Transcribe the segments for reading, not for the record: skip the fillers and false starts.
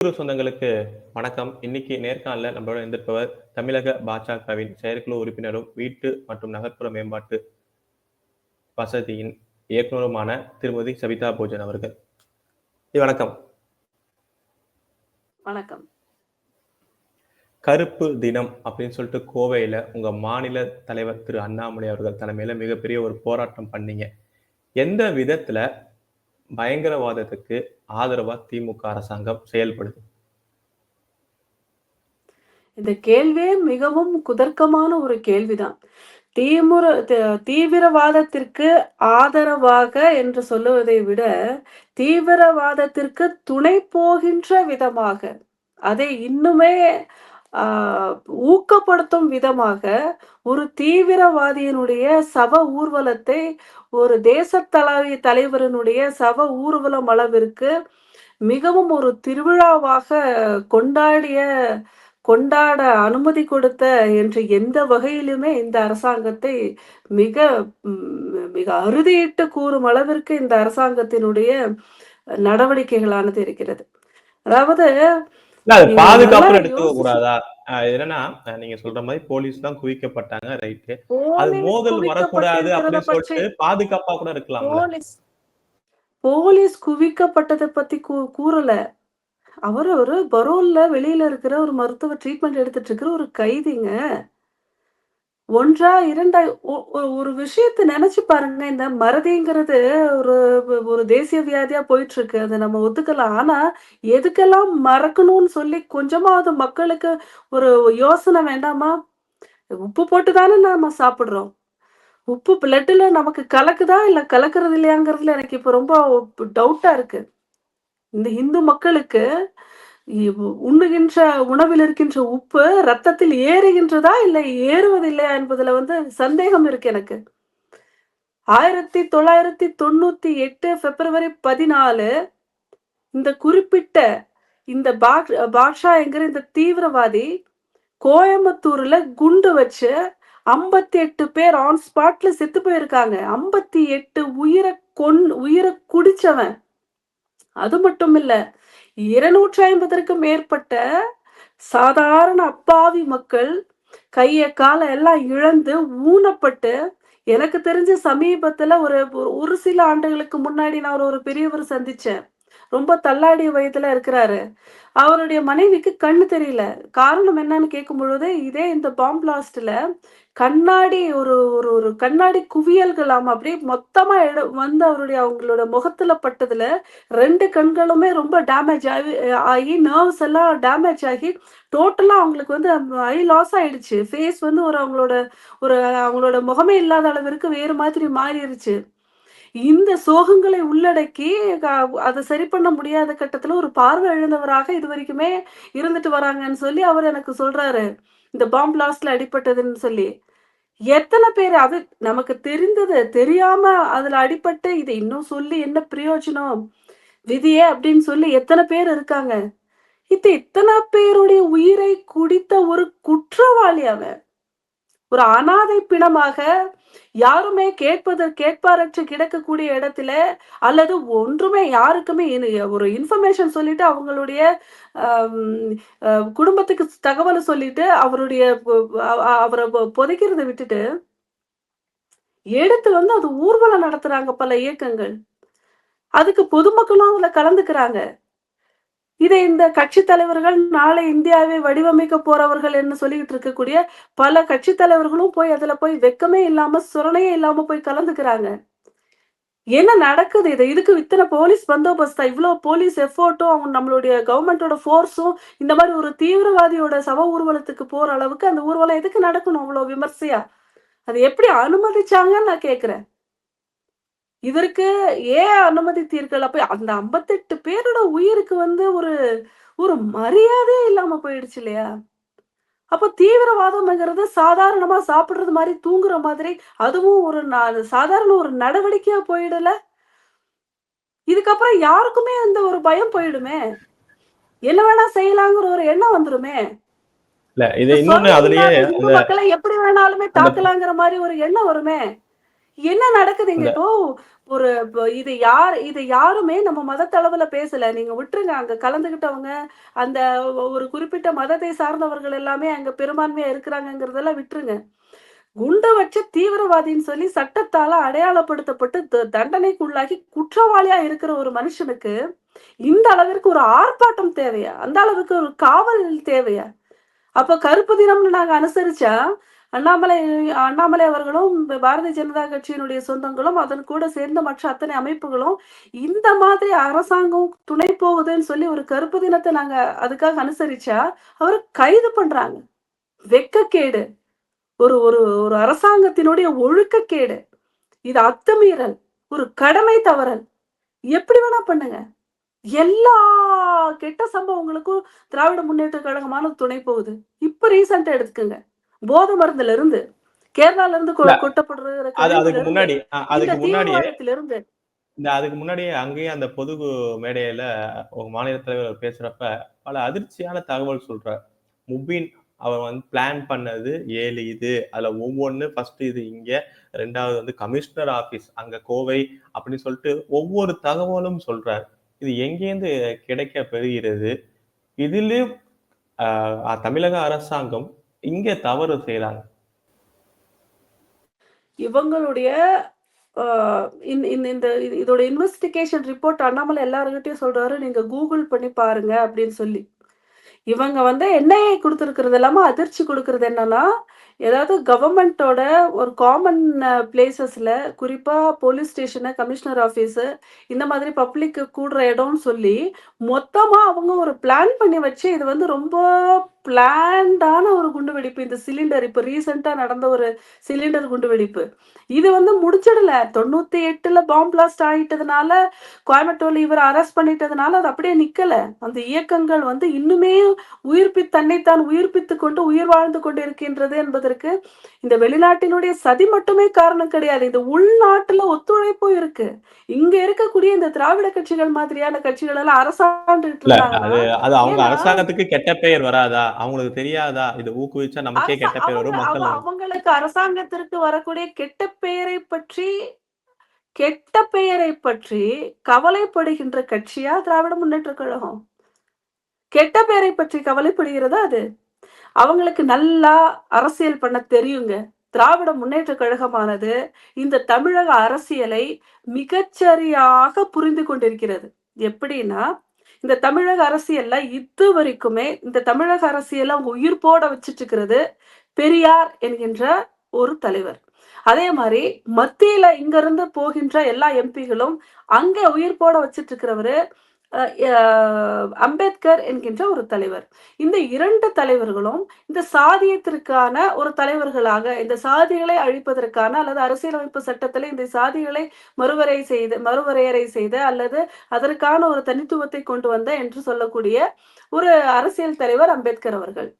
சொந்தங்களுக்கு வணக்கம். இன்னைக்கு நேர்காணல்ல நம்மளோட இருந்திருப்பவர் தமிழக பாஜகவின் செயற்குழு உறுப்பினரும், வீட்டு மற்றும் நகர்ப்புற மேம்பாட்டு வசதியின் இயக்குனருமான திருமதி சபிதா போஜன் அவர்கள். வணக்கம். வணக்கம். கருப்பு தினம் அப்படின்னு சொல்லிட்டு கோவையில உங்க மாநில தலைவர் திரு அண்ணாமலை அவர்கள் தலைமையில மிகப்பெரிய ஒரு போராட்டம் பண்ணீங்க. எந்த விதத்துல பயங்கரவாதத்துக்கு ஆதரவா திமுக அரசாங்கம் செயல்படுது? இந்த கேள்வியே மிகவும் குதர்க்கமான ஒரு கேள்விதான். தீவிரவாதத்திற்கு ஆதரவாக என்று சொல்லுவதை விட, தீவிரவாதத்திற்கு துணை போகின்ற விதமாக, அதை இன்னுமே ஊக்கப்படுத்தும் விதமாக ஒரு தீவிரவாதியினுடைய சவ ஊர்வலத்தை ஒரு தலைவரினுடைய சவ ஊர்வலம் அளவிற்கு மிகவும் ஒரு திருவிழாவாக கொண்டாட அனுமதி கொடுத்த என்று எந்த வகையிலுமே இந்த அரசாங்கத்தை மிக மிக அறுதியிட்டு கூறும் அளவிற்கு இந்த அரசாங்கத்தினுடைய நடவடிக்கைகளானது இருக்கிறது. அதாவது பாதுகாப்பு எடுத்துக்க கூடாதா? என்னன்னா நீங்க சொல்ற மாதிரி போலீஸ் தான் குவிக்கப்பட்டாங்க, ரைட்டு. அது மோதல் வரக்கூடாது அப்படின்னு சொல்லிட்டு பாதுகாப்பா கூட இருக்கலாம். போலீஸ் குவிக்கப்பட்டதை பத்தி கூறல. அவர் ஒரு பரோல்ல வெளியில இருக்கிற ஒரு மருத்துவ ட்ரீட்மெண்ட் எடுத்துட்டு இருக்கிற ஒரு கைதிங்க. ஒன்றா இரண்டா ஒரு விஷயத்தை நினைச்சு பாருங்க. இந்த மறதிங்கிறது ஒரு தேசிய வியாதியா போயிட்டு இருக்கு. அதை நம்ம ஒத்துக்கலாம். ஆனா எதுக்கெல்லாம் மறக்கணும்னு சொல்லி கொஞ்சமாவது மக்களுக்கு ஒரு யோசனை வேண்டாமா? உப்பு போட்டுதானே நாம சாப்பிடுறோம். உப்பு பிளட்ல நமக்கு கலக்குதா இல்ல கலக்குறது இல்லையாங்கிறதுல எனக்கு இப்ப ரொம்ப டவுட்டா இருக்கு. இந்த இந்து மக்களுக்கு உண்ணுகின்ற உணவில் இருக்கின்ற உப்பு ரத்தத்தில் ஏறுகின்றதா இல்லை ஏறுவதில்லையா என்பதுல சந்தேகம் இருக்கு எனக்கு. 1998 பிப்ரவரி 14 இந்த குறிப்பிட்ட இந்த பாட்ஷா என்கிற இந்த தீவிரவாதி கோயம்புத்தூர்ல குண்டு வச்சு 58 பேர் ஆன் ஸ்பாட்ல செத்து போயிருக்காங்க. 58 உயிரை குடிச்சவன். அது மட்டும் இல்ல, 250க்கும் மேற்பட்ட சாதாரண அப்பாவி மக்கள் கைய கால எல்லாம் இழந்து ஊனப்பட்டு, எனக்கு தெரிஞ்ச சமீபத்துல ஒரு சில ஆண்டுகளுக்கு முன்னாடி நான் ஒரு பெரியவர் சந்திச்சேன். ரொம்ப தள்ளாடிய வயதுல இருக்கிறாரு. அவருடைய மனைவிக்கு கண்ணு தெரியல. காரணம் என்னன்னு கேட்கும் பொழுது, இதே இந்த பாம்பு பிளாஸ்ட்ல கண்ணாடி ஒரு கண்ணாடி குவியல்கள் அப்படியே மொத்தமா அவங்களோட முகத்துல பட்டதுல 2 கண்களுமே ரொம்ப டேமேஜ் ஆகி நர்வ்ஸ் எல்லாம் டேமேஜ் ஆகி டோட்டலா அவங்களுக்கு ஐ லாஸ் ஆயிடுச்சு. ஃபேஸ் அவங்களோட முகமே இல்லாத அளவிற்கு வேறு மாதிரி மாறிடுச்சு. இந்த சோகங்களை உள்ளடக்கி அதை சரி பண்ண முடியாத கட்டத்துல ஒரு பார்வை இழந்தவராக இது வரைக்குமே இருந்துட்டு வராங்கன்னு சொல்லி அவர் எனக்கு சொல்றாரு. இந்த பாம்பு பிளாஸ்ட்ல அடிபட்டதுன்னு சொல்லி எத்தனை பேர் அது நமக்கு தெரியாம அதுல அடிபட்டு இதை இன்னும் சொல்லி என்ன பிரயோஜனம் விதியே அப்படின்னு சொல்லி எத்தனை பேர் இருக்காங்க. இத்தனை பேருடைய உயிரை குடித்த ஒரு குற்றவாளி அவன். ஒரு அனாதை பிணமாக யாருமே கேட்பாரற்று கிடக்கக்கூடிய இடத்துல அல்லது ஒன்றுமே யாருக்குமே ஒரு இன்ஃபர்மேஷன் சொல்லிட்டு அவங்களுடைய குடும்பத்துக்கு தகவலை சொல்லிட்டு அவரை புதைக்கிறத விட்டுட்டு எடுத்து அது ஊர்வலம் நடத்துறாங்க பல இயக்கங்கள். அதுக்கு பொதுமக்களும் அதுல கலந்துக்கிறாங்க. இதை இந்த கட்சி தலைவர்கள் நாளை இந்தியாவை வடிவமைக்க போறவர்கள் என்று சொல்லிட்டு இருக்கக்கூடிய பல கட்சி தலைவர்களும் அதுல வெக்கமே இல்லாம சுரணையே இல்லாம கலந்துக்கிறாங்க. என்ன நடக்குது? இதுக்கு இத்தனை போலீஸ் பந்தோபஸ்தா, இவ்வளவு போலீஸ் எஃபோர்ட்டும் அவங்க நம்மளுடைய கவர்மெண்டோட ஃபோர்ஸும் இந்த மாதிரி ஒரு தீவிரவாதியோட சவ ஊர்வலத்துக்கு போற அளவுக்கு அந்த ஊர்வலம் எதுக்கு நடக்கணும் அவ்வளவு விமர்சையா? அது எப்படி அனுமதிச்சாங்கன்னு நான் கேக்குறேன். இதற்கு ஏன் அனுமதித்தீர்கள்? அப்ப அந்த 58 பேரோட உயிருக்கு ஒரு மரியாதையே இல்லாம போயிடுச்சு இல்லையா? அப்ப தீவிரவாதம்ங்கிறது சாதாரணமா சாப்பிடுறது மாதிரி தூங்குற மாதிரி அதுவும் சாதாரண ஒரு நடவடிக்கையா போயிடல. இதுக்கப்புறம் யாருக்குமே அந்த ஒரு பயம் போயிடுமே. என்ன வேணா செய்யலாங்கிற ஒரு எண்ணம் வந்துருமே. இல்ல இது இன்னொன்னு அதுலயே மக்களை எப்படி வேணாலுமே தாக்கலாங்கிற மாதிரி ஒரு எண்ணம் வருமே. என்ன நடக்குதுங்க அந்த இப்போ? இது யாருமே நம்ம மதத்தளவுல பேசல. நீங்க விட்டுருங்க. அங்க கலந்துக்கிட்டவங்க, அந்த ஒரு குறிப்பிட்ட மதத்தை சார்ந்தவர்கள் எல்லாமே அங்க பெரும்பான்மையா இருக்கிறாங்கங்கிறதெல்லாம் விட்டுருங்க. குண்ட வச்ச தீவிரவாதின்னு சொல்லி சட்டத்தால அடையாளப்படுத்தப்பட்டு தண்டனைக்குள்ளாகி குற்றவாளியா இருக்கிற ஒரு மனுஷனுக்கு, இந்த அளவிற்கு ஒரு ஆர்ப்பாட்டம் தேவையா? அந்த அளவுக்கு ஒரு காவல் தேவையா? அப்ப கருப்பு தினம்னு நாங்க அனுசரிச்சா, அண்ணாமலை அண்ணாமலை அவர்களும், பாரதிய ஜனதா கட்சியினுடைய சொந்தங்களும், அதன் கூட சேர்ந்த மற்ற அத்தனை அமைப்புகளும், இந்த மாதிரி அரசாங்கம் துணை போகுதுன்னு சொல்லி ஒரு கருப்பு தினத்த நாங்க அதுக்காக அனுசரிச்சா, அவர கைது பண்றாங்க. வெட்கக்கேடு. ஒரு ஒரு ஒரு அரசாங்கத்தினுடைய ஒழுக்கக்கேடு. இது அத்துமீறல். ஒரு கடமை தவறல். எப்படி வேணா பண்ணுங்க. எல்லா கெட்ட சம்பவங்களுக்கும் திராவிட முன்னேற்றக் கழகமான துணை போகுது. இப்ப ரீசென்ட்டா எடுத்துக்கங்க. போதை மருந்துல இருந்து, கேரளால இருந்து இல்ல கொட்டப்படுற அது கழிவுல இருந்து, அதுக்கு இந்த முன்னாடியே தீவிரவாதத்திலிருந்து அதுக்கு முன்னாடியே அங்கேயே அந்த பொது மேடையில ஒரு மாநில தலைவர் பேசுறப்ப பல அதிர்ச்சியான தகவல் சொல்றார். முபீன் அவர் வந்து பிளான் பண்ணது 7 இது. அதுல ஒவ்வொன்னு ஃபர்ஸ்ட் இது இங்க, 2வது வந்து கமிஷனர் ஆபீஸ் அங்க கோவை அப்படின்னு சொல்லிட்டு ஒவ்வொரு தகவலும் சொல்றார். இது எங்கேருந்து கிடைக்க பெறுகிறது? இதிலும் தமிழக அரசாங்கம் இங்க தவறு செய்றாங்க. இவங்களுடைய அ இந் இந்த இந்த இதோட இன்வெஸ்டிகேஷன் ரிப்போர்ட் அண்ணாமலை எல்லார்கிட்டயும் சொல்றாரு. நீங்க கூகுள் பண்ணி பாருங்க அப்படின்னு சொல்லி. இவங்க வந்து என்ஐஏ குடுத்திருக்கிறது இல்லாம அதிர்ச்சி குடுக்குறது என்னன்னா, ஏதாவது கவர்மெண்ட்டோட ஒரு காமன் பிளேஸஸ்ல குறிப்பா போலீஸ் ஸ்டேஷனு, கமிஷனர் ஆஃபீஸு இந்த மாதிரி பப்ளிக் கூடுற இடம்னு சொல்லி, மொத்தமா அவங்க ஒரு பிளான் பண்ணி வச்சு இது வந்து ரொம்ப பிளான்டான ஒரு குண்டுவெடிப்பு. இந்த சிலிண்டர் இப்ப ரீசென்ட்டா நடந்த ஒரு சிலிண்டர் குண்டுவெடிப்பு. இது வந்து முடிச்சிடல. 98ல பாம் பிளாஸ்ட் ஆயிட்டதுனால, கோயம்புத்தூர்ல இவர அரெஸ்ட் பண்ணிட்டதுனால அது அப்படியே நிக்கல. அந்த இயக்கங்கள் வந்து இன்னுமே தன்னைத்தான் உயிர்ப்பித்துக் கொண்டு உயிர் வாழ்ந்து கொண்டிருக்கின்றது என்பதற்கு இந்த வெளிநாட்டினுடைய சதி மட்டுமே காரணம் கிடையாது. இந்த உள்நாட்டுல ஒத்துழைப்பும் இருக்கு. இங்க இருக்கக்கூடிய இந்த திராவிட கட்சிகள் மாதிரியான கட்சிகள் எல்லாம் அரசாண்டுகிட்டு இல்ல இருந்தாங்கன்னா, அது அது அவங்க ஏன்னா அரசாங்கத்துக்கு கெட்ட பெயர் வராதா? அவங்களுக்கு தெரியாதா? இத ஊக்குவிச்சா நமக்கே அரச கெட்ட பெயர் அவங்க வரும். அவ மக்கள் அவங்களுக்கு அரசாங்கத்திற்கு வரக்கூடிய கெட்ட பெயரை பற்றி கவலைப்படுகின்ற கட்சியா திராவிட முன்னேற்றக் கழகம்? கெட்ட பெயரை பற்றி கவலைப்படுகிறதா அது? அவங்களுக்கு நல்லா அரசியல் பண்ண தெரியுங்க. திராவிட முன்னேற்றக் கழகமானது இந்த தமிழக அரசியலை மிகச்சரியாக புரிந்து கொண்டிருக்கிறது. எப்படின்னா, இந்த தமிழக அரசியல்ல இதுவரைக்குமே இந்த தமிழக அரசியல அவங்க உயிர் போட வச்சுட்டு இருக்கிறது பெரியார் என்கின்ற ஒரு தலைவர். அதே மாரி மத்தியில இங்கிருந்து போகின்ற எல்லா எம்பிகளும் அங்க உயிர் போட வச்சுட்டு இருக்கிறவரு அ ய அம்பேத்கர் என்கின்ற ஒரு தலைவர். இந்த 2 தலைவர்களும் இந்த சாதியத்திற்கான ஒரு தலைவர்களாக, இந்த சாதிகளை அழிப்பதற்கான அல்லது அரசியலமைப்பு சட்டத்தில இந்த சாதிகளை மறுவரையறை செய்த அல்லது அதற்கான ஒரு தனித்துவத்தை கொண்டு வந்த என்று சொல்லக்கூடிய ஒரு அரசியல் தலைவர் அம்பேத்கர் அவர்கள்.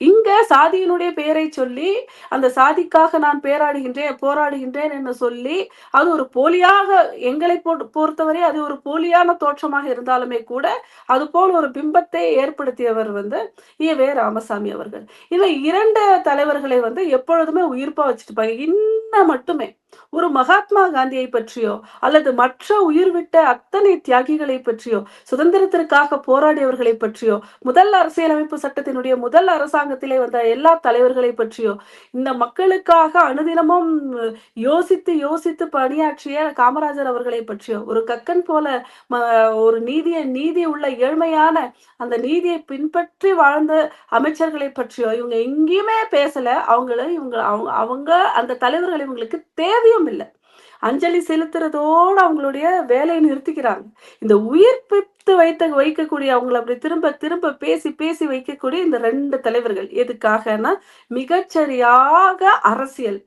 இங்க சாதியினுடைய பெயரை சொல்லி, அந்த சாதிக்காக நான் போராடுகின்றேன் என்று சொல்லி, அது ஒரு போலியாக எங்களை பொறுத்தவரை அது ஒரு போலியான தோற்றமாக இருந்தாலுமே கூட, அதுபோல் ஒரு பிம்பத்தை ஏற்படுத்தியவர் வந்து ஈவே ராமசாமி அவர்கள். இந்த 2 தலைவர்களை வந்து எப்பொழுதுமே உயிர்ப்பா வச்சுட்டுப்பாங்க. மட்டுமே ஒரு மகாத்மா காந்தியை பற்றியோ, அல்லது மற்ற உயிர்விட்ட அத்தனை தியாகிகளை பற்றியோ, சுதந்திரத்திற்காக போராடியவர்களை பற்றியோ, முதல் அரசியலமைப்பு சட்டத்தினுடைய முதல் அரசாங்கத்திலே வந்த எல்லா தலைவர்களை பற்றியோ, இந்த மக்களுக்காக அனுதினமும் யோசித்து யோசித்து பணியாற்றிய காமராஜர் அவர்களை பற்றியோ, ஒரு கக்கன் போல ம ஒரு நீதி உள்ள ஏழ்மையான அந்த நீதியை பின்பற்றி வாழ்ந்த அமைச்சர்களை பற்றியோ இவங்க எங்கேயுமே பேசல. அவங்க அந்த தலைவர்கள் இவங்களுக்கு தேவையும் இல்ல. அஞ்சலி செலுத்துறதோட அவங்களுடைய வேலையை நிறுத்திக்கிறாங்க. இந்த உயிர்ப்பித்து வைக்கக்கூடிய அவங்கள அப்படி திரும்ப திரும்ப பேசி பேசி வைக்கக்கூடிய இந்த 2 தலைவர்கள் எதுக்காகன்னா, மிகச்சரியாக அரசியல்.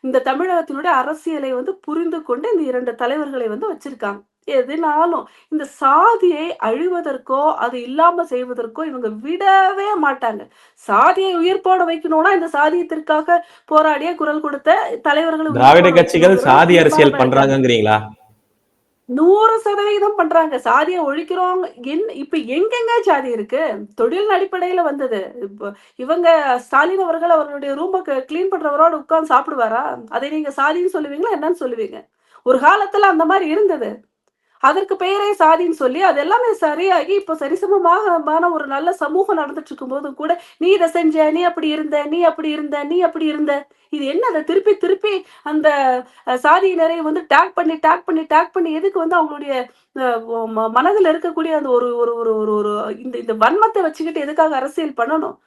இந்த தமிழகத்தினுடைய அரசியலை வந்து புரிந்து கொண்டு இந்த 2 தலைவர்களை வந்து வச்சிருக்காங்க. எதுனாலும் இந்த சாதியை அழிவதற்கோ, அது இல்லாம செய்வதற்கோ இவங்க விடவே மாட்டாங்க. சாதியை உயிர்ப்போட வைக்கணும்னா, இந்த சாதியத்திற்காக போராடிய குரல் கொடுத்த தலைவர்களை திராவிட உயிர்ப்போட கட்சிகள் வைக்கணுங்கிறது சாதி அரசியல் தீர்மானமா இருக்காங்க. பண்றாங்கங்கிறீங்களா? 100% பண்றாங்க. சாதிய ஒழிக்கிறோம். இப்ப எங்கெங்க ஜாதி இருக்கு? தொழில் அடிப்படையில வந்தது. இப்ப இவங்க ஸ்டாலின் அவர்கள் அவருடைய ரூம கிளீன் பண்றவரோட உட்கார்ந்து சாப்பிடுவாரா? அதை நீங்க சாதின்னு சொல்லுவீங்களா? என்னன்னு சொல்லுவீங்க? ஒரு காலத்துல அந்த மாரி இருந்தது. அதற்கு பெயரே சாதின்னு சொல்லி அது எல்லாமே சரியாகி இப்போ சரிசமமான ஒரு நல்ல சமூகம் நடந்துட்டு இருக்கும்போது கூட நீ இதை செஞ்ச, நீ அப்படி இருந்த, நீ அப்படி இருந்த, நீ அப்படி இருந்த. இது என்ன அதை திருப்பி திருப்பி அந்த சாதியினரை வந்து டேக் பண்ணி எதுக்கு வந்து அவங்களுடைய மனதில் இருக்கக்கூடிய அந்த ஒரு ஒரு ஒரு ஒரு ஒரு இந்த இந்த வன்மத்தை வச்சுக்கிட்டு எதுக்காக அரசியல் பண்ணணும்?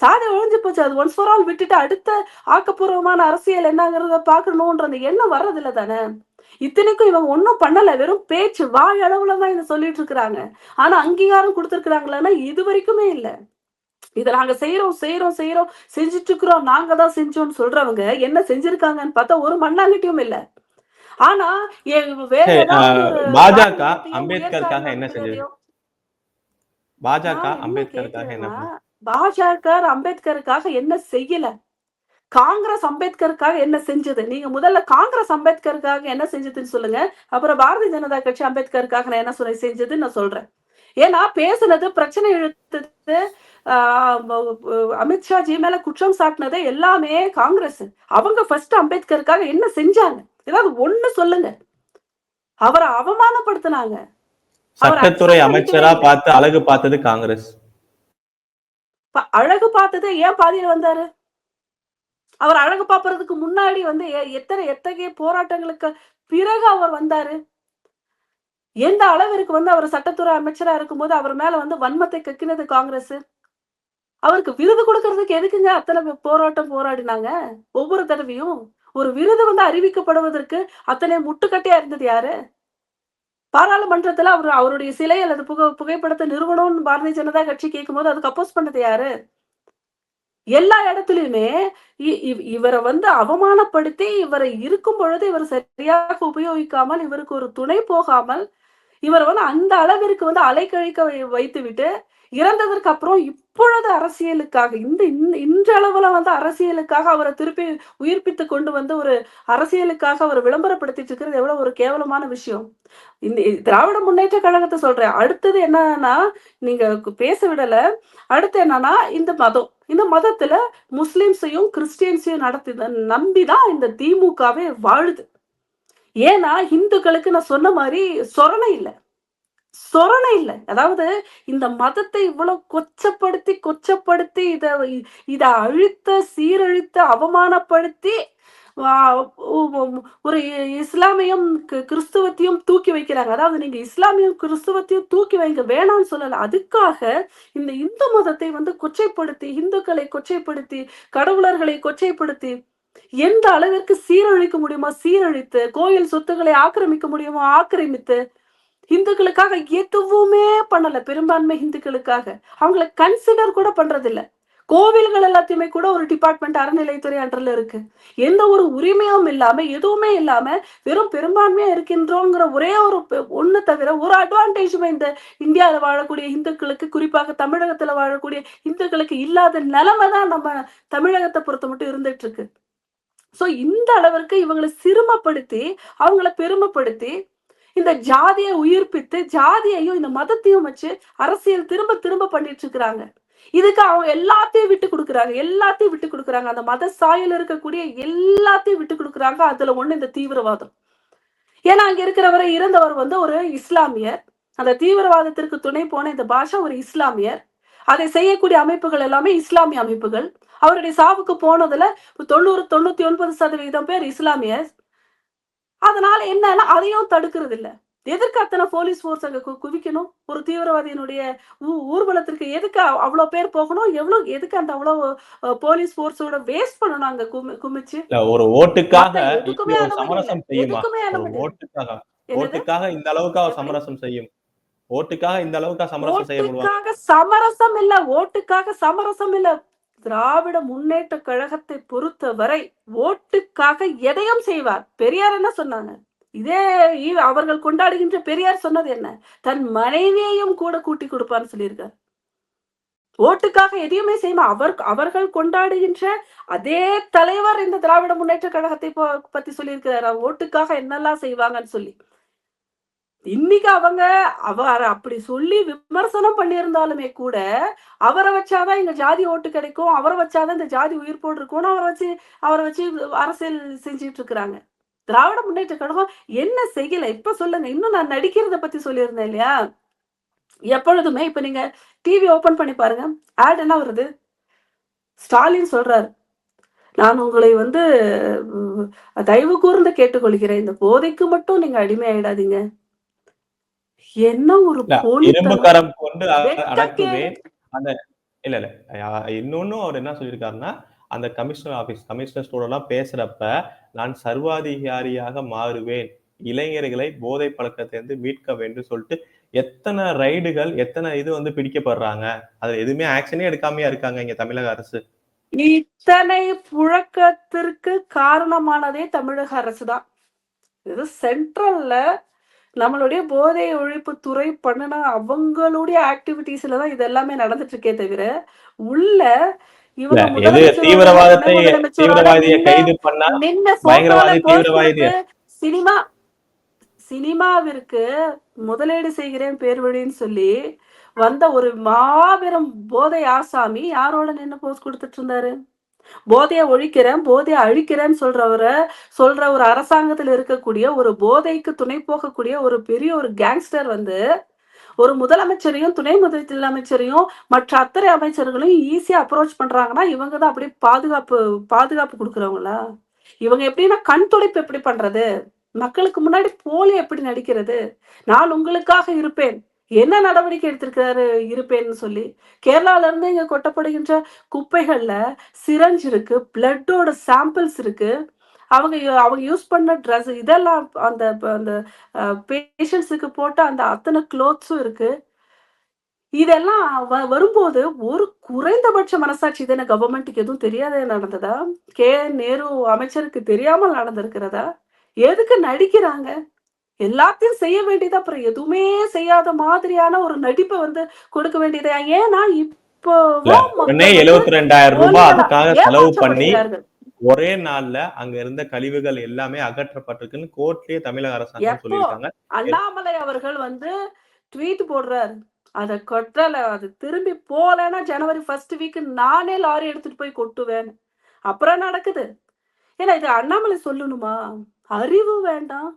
சாதி ஒழிஞ்சு போச்சு. அது ஒன்ஸ் ஃபார் ஆல் விட்டுட்டு அடுத்த ஆக்கப்பூர்வமான அரசியல் என்னங்கிறத பாக்கணும்ன்ற அந்த எண்ணம் வர்றதில்ல தானே. இத்தனைக்கும் இவங்க ஒன்னும் பண்ணல. வெறும் பேச்சு வாய் அளவுல தான் இதை சொல்லிட்டு இருக்கிறாங்க. ஆனா அங்கீகாரம் கொடுத்திருக்கிறாங்களா? இது வரைக்குமே இல்ல. இத நாங்க செய்யறோம் செய்யறோம் செய்யறோம் செஞ்சுட்டு இருக்கிறோம், நாங்க தான் செஞ்சோம்னு சொல்றவங்க என்ன செஞ்சிருக்காங்கன்னு பார்த்தா ஒரு மண்ணாங்கட்டியும் இல்ல. ஆனா வேற ஏதாவது ஒரு பாஜக அம்பேத்கருக்காக என்ன செஞ்சது? பாஜக நான் என்ன அம்பேத்கருக்காக என்ன கேக்குறேன்னா, பாஜக அம்பேத்கருக்காக என்ன செய்யல? காங்கிரஸ் அம்பேத்கருக்காக என்ன செஞ்சது? நீங்க முதல்ல காங்கிரஸ் அம்பேத்கருக்காக என்ன செஞ்சதுன்னு சொல்லுங்க. அப்புறம் பாரதிய ஜனதா கட்சி அம்பேத்கருக்காக நான் என்ன செஞ்சதுன்னு நான் சொல்றேன். ஏன்னா பேசுனது, பிரச்சனை இழுத்தது, அமித்ஷா ஜி மேல குற்றம் சாட்டினது எல்லாமே காங்கிரஸ். அவங்க ஃபர்ஸ்ட் அம்பேத்கருக்காக என்ன செஞ்சாங்க? ஏதாவது ஒண்ணு சொல்லுங்க. அவரை அவமானப்படுத்தினாங்க. சட்டத்துறை அமைச்சரா பார்த்து அழகு பார்த்தது காங்கிரஸ். அழகு பார்த்தது ஏன் பாதியில வந்தாரு? அவர் அழகு பார்ப்பதற்கு முன்னாடி வந்து எத்தகைய போராட்டங்களுக்கு பிறகு அவர் வந்தாரு? எந்த அளவிற்கு வந்து அவர் சட்டத்துறை அமைச்சரா இருக்கும்போது அவர் மேல வந்து வன்மத்தை கக்கினது காங்கிரஸ்? அவருக்கு விருது கொடுக்கறதுக்கு எதுக்குங்க அத்தனை போராட்டம் போராடினாங்க? ஒவ்வொரு தடவையும் ஒரு விருது வந்து அறிவிக்கப்படுவதற்கு அத்தனை முட்டுக்கட்டையா இருந்தது யாரு? பாராளுமன்றத்துல அவருடைய சிலை அல்லது புகைப்படத்தை நிறுவனம்னு பாரதிய ஜனதா கட்சி கேட்கும்போது அதுக்கு அப்போஸ் பண்ணது யாரு? எல்லா இடத்துலயுமே இவரை வந்து அவமானப்படுத்தி இவரை இருக்கும் பொழுது இவர் சரியாக உபயோகிக்காமல் இவருக்கு ஒரு துணை போகாமல் இவர் வந்து அந்த அளவிற்கு வந்து அலைக்கழிக்க வைத்து விட்டு இறந்ததற்கு அப்புறம் இப்பொழுது அரசியலுக்காக இன்றளவுல வந்து அரசியலுக்காக அவரை திருப்பி உயிர்ப்பித்து கொண்டு வந்து ஒரு அரசியலுக்காக அவர் விளம்பரப்படுத்திட்டு இருக்கிறது எவ்வளவு ஒரு கேவலமான விஷயம். இந்த திராவிட முன்னேற்ற கழகத்தை சொல்றேன். அடுத்தது என்னன்னா, நீங்க பேச விடல. அடுத்து என்னன்னா, இந்த மதத்துல முஸ்லிம்ஸையும் கிறிஸ்டியன்ஸையும் நம்பிதான் இந்த திமுகவே வாழுது. ஏன்னா இந்துக்களுக்கு நான் சொன்ன மாதிரி சொரணை இல்லை. அதாவது இந்த மதத்தை இவ்வளவு கொச்சப்படுத்தி இத சீரழித்து அவமானப்படுத்தி ஒரு இஸ்லாமியம் கிறிஸ்துவத்தையும் தூக்கி வைக்கிறாங்க. அதாவது நீங்க இஸ்லாமியம் கிறிஸ்துவத்தையும் தூக்கி வைங்க வேணாம்னு சொல்லல. அதுக்காக இந்த இந்து மதத்தை வந்து கொச்சைப்படுத்தி, இந்துக்களை கொச்சைப்படுத்தி, கடவுளர்களை கொச்சைப்படுத்தி எந்த அளவிற்கு சீரழிக்க முடியுமோ சீரழித்து, கோயில் சொத்துக்களை ஆக்கிரமிக்க முடியுமோ ஆக்கிரமித்து, இந்துக்களுக்காக எதுவுமே பண்ணல. பெரும்பான்மை இந்துக்களுக்காக அவங்களை கன்சிடர் கூட பண்றது இல்ல. கோவில்கள் எல்லாத்தையுமே கூட ஒரு டிபார்ட்மெண்ட் அறநிலைத்துறை அண்டர்ல இருக்கு. எந்த ஒரு உரிமையும் இல்லாம எதுவுமே இல்லாம வெறும் பெரும்பான்மையா இருக்கின்றோங்கிற ஒரே ஒரு ஒண்ணு தவிர ஒரு அட்வான்டேஜுமே இந்த இந்தியாவில வாழக்கூடிய இந்துக்களுக்கு, குறிப்பாக தமிழகத்துல வாழக்கூடிய இந்துக்களுக்கு இல்லாத நிலைமை தான் நம்ம தமிழகத்தை பொறுத்த மட்டும் இருந்துட்டு இருக்கு. சோ இந்த அளவிற்கு இவங்களை சிறுமப்படுத்தி அவங்களை பெருமைப்படுத்தி இந்த ஜாதியை உயிர்ப்பித்து ஜாதியையும் இந்த மதத்தையும் வச்சு அரசியல் திரும்ப பண்ணிட்டு இருக்கிறாங்க. இதுக்கு அவங்க எல்லாத்தையும் விட்டு கொடுக்குறாங்க. அந்த மத சாயல் இருக்கக்கூடிய எல்லாத்தையும் விட்டு கொடுக்குறாங்க. அதுல ஒண்ணு இந்த தீவிரவாதம். ஏன்னா அங்க இருக்கிறவரை இறந்தவர் வந்து ஒரு இஸ்லாமியர். அந்த தீவிரவாதத்திற்கு துணை போன இந்த பாஷா ஒரு இஸ்லாமியர். அதை செய்யக்கூடிய அமைப்புகள் எல்லாமே இஸ்லாமிய அமைப்புகள். அவருடைய சாவுக்கு போனதுல 99% பேர் இஸ்லாமியர். அதனால என்னன்னா அதையும் தடுக்கிறது இல்ல. எதற்கு அத்தனை போலீஸ் போர்ஸ் அங்க குவிக்கணும்? ஒரு தீவிரவாதியினுடைய ஊர்வலத்திற்கு எதுக்கு அவ்வளவு பேர் போகணும்? எதுக்கு அந்த அவ்வளவு போலீஸ் போர்ஸோட வேஸ்ட் பண்ணணும் அங்க குமிச்சு? ஒரு ஓட்டுக்காக சமரசம் செய்யுமா? ஓட்டுக்காக இந்த அளவுக்கு சமரசம் செய்யும். ஓட்டுக்காக இந்த அளவுக்கு சமரசம் செய்யப்படுவாங்க. ஓட்டுக்காக சமரசம் இல்ல. திராவிட முன்னேற்ற கழகத்தை பொறுத்தவரை ஓட்டுக்காக எதையும் செய்வார். பெரியார் என்ன சொன்னாங்க? இதே அவர்கள் கொண்டாடுகின்ற பெரியார் சொன்னது என்ன? தன் மனைவியையும் கூட கூட்டி கொடுப்பான்னு சொல்லியிருக்கார். ஓட்டுக்காக எதையுமே செய்யுமா? அவர்கள் கொண்டாடுகின்ற அதே தலைவர் இந்த திராவிட முன்னேற்ற கழகத்தை பத்தி சொல்லியிருக்கிறார். ஓட்டுக்காக என்னெல்லாம் செய்வாங்கன்னு சொல்லி. இன்னைக்கு அவர் அப்படி சொல்லி விமர்சனம் பண்ணியிருந்தாலுமே கூட, அவர வச்சாதான் எங்க ஜாதி ஓட்டு கிடைக்கும். அவர வச்சாதான் இந்த ஜாதி உயிர்ப்போடு இருக்கும்னு அவர வச்சு அரசியல் செஞ்சுட்டு இருக்கிறாங்க. திராவிட முன்னேற்ற கழகம் என்ன செய்யல? இப்ப சொல்லுங்க. இன்னும் நான் நடிக்கிறத பத்தி சொல்லியிருந்தேன் இல்லையா? எப்பொழுதுமே இப்ப நீங்க டிவி ஓப்பன் பண்ணி பாருங்க. ஆட் என்ன வருது? ஸ்டாலின் சொல்றாரு. நான் உங்களை வந்து தயவு கூர்ந்து கேட்டுக்கொள்கிறேன். இந்த போதைக்கு மட்டும் நீங்க அடிமையாயிடாதீங்க. என்ன ஒரு இல்ல, இரும்பு போலித்தனம்! கரம் கொண்டு வெட்கக்கேடு! அடக்குவேன். அந்த இல்ல, இல்ல. இன்னொன்னும் அவர் என்ன சொல்லியிருக்காருன்னா, அந்த கமிஷனர் ஸ்டோரெல்லாம் பேசுறப்ப, நான் சர்வாதிகாரியாக மாறுவேன். இளைஞர்களை போதை பழக்கத்திலிருந்து மீட்க வேண்டும் சொல்லிட்டு, எத்தனை ரைடுகள், எத்தனை இது வந்து பிடிக்கப்படுறாங்க. அதுல எதுவுமே ஆக்ஷனே எடுக்காமயா இருக்காங்க இங்க தமிழக அரசு. இத்தனை புழக்கத்திற்கு காரணமானதே தமிழக அரசு தான். இது சென்ட்ரல்ல நம்மளுடைய போதை ஒழிப்பு துறை பண்ணுன அவங்களுடைய ஆக்டிவிட்டீஸ்ல தான் இது எல்லாமே நடந்துட்டு இருக்கே தவிர, உள்ள இல்ல, இவங்க எது முதலமைச்சரோட துணை முதலமைச்சரோட தீவிரவாதியை கைது பண்ணா நின்ன போட்டோல பயங்கரவாதி, போஸ் தீவிரவாதி. கொடுத்து சினிமா சினிமாவிற்கு முதலீடு செய்கிறேன் பேர் வழின்னு சொல்லி வந்த ஒரு மாபெரும் போதை ஆசாமி யாரோட நின்னு போஸ் கொடுத்துட்டு இருந்தாரு? போதைய ஒழிக்கிறேன், போதைய அழிக்கிறேன்னு சொல்ற ஒரு அரசாங்கத்துல இருக்கக்கூடிய ஒரு போதைக்கு துணை போகக்கூடிய ஒரு பெரிய ஒரு கேங்ஸ்டர் வந்து ஒரு முதலமைச்சரையும் துணை முதலமைச்சரையும் மற்ற அத்தனை அமைச்சர்களையும் ஈஸியா அப்ரோச் பண்றாங்கன்னா இவங்க தான் அப்படியே பாதுகாப்பு கொடுக்குறவங்களா? இவங்க எப்படின்னா கண் துடைப்பு எப்படி பண்றது? மக்களுக்கு முன்னாடி போலி எப்படி நடிக்கிறது? நான் உங்களுக்காக இருப்பேன். என்ன நடவடிக்கை எடுத்திருக்காரு இருப்பேன்னு சொல்லி? கேரளால இருந்து இங்க கொட்டப்படுகின்ற குப்பைகள்ல சிரஞ்ச் இருக்கு, பிளட்டோட சாம்பிள்ஸ் இருக்கு. அவங்க அவங்க யூஸ் பண்ண ட்ரெஸ் இதெல்லாம் அந்த அந்த பேஷண்ட்ஸுக்கு போட்ட அந்த அத்தனை க்ளோத்ஸும் இருக்கு. இதெல்லாம் வரும்போது ஒரு குறைந்தபட்ச மனசாட்சி தானே கவர்மெண்ட்டுக்கு எதுவும் தெரியாத நடந்ததா? நேரு அமைச்சருக்கு தெரியாமல் நடந்திருக்கிறதா? எதுக்கு நடிக்கிறாங்க? எல்லாத்தையும் செய்ய வேண்டியது அப்புறம் எதுவுமே செய்யாத மாதிரியான ஒரு நடிப்பை வந்து கொடுக்க வேண்டியது. ஏன்னா இப்பவும் உடனே மக்கள் வந்து 72,000 ரூபாய் அதுக்காக செலவு பண்ணி ஏமாற்றப்படுகிறார்கள். ஒரே நாள்ல அங்க இருந்த கழிவுகள் எல்லாமே அகற்றப்பட்டிருக்குன்னு கோர்ட்லயே தமிழக அரசாங்கம் எப்போ சொல்லியிருக்காங்க. அண்ணாமலை அவர்கள் வந்து ட்வீட் போடுறாரு. அத கொட்டல அது திரும்பி போலன்னா ஜனவரி 1 வீக் நானே லாரி எடுத்துட்டு போய் கொட்டுவேன். அப்புறம் நடக்குது. ஏன்னா இது அண்ணாமலை சொல்லணுமா? அறிவு வேண்டாம்.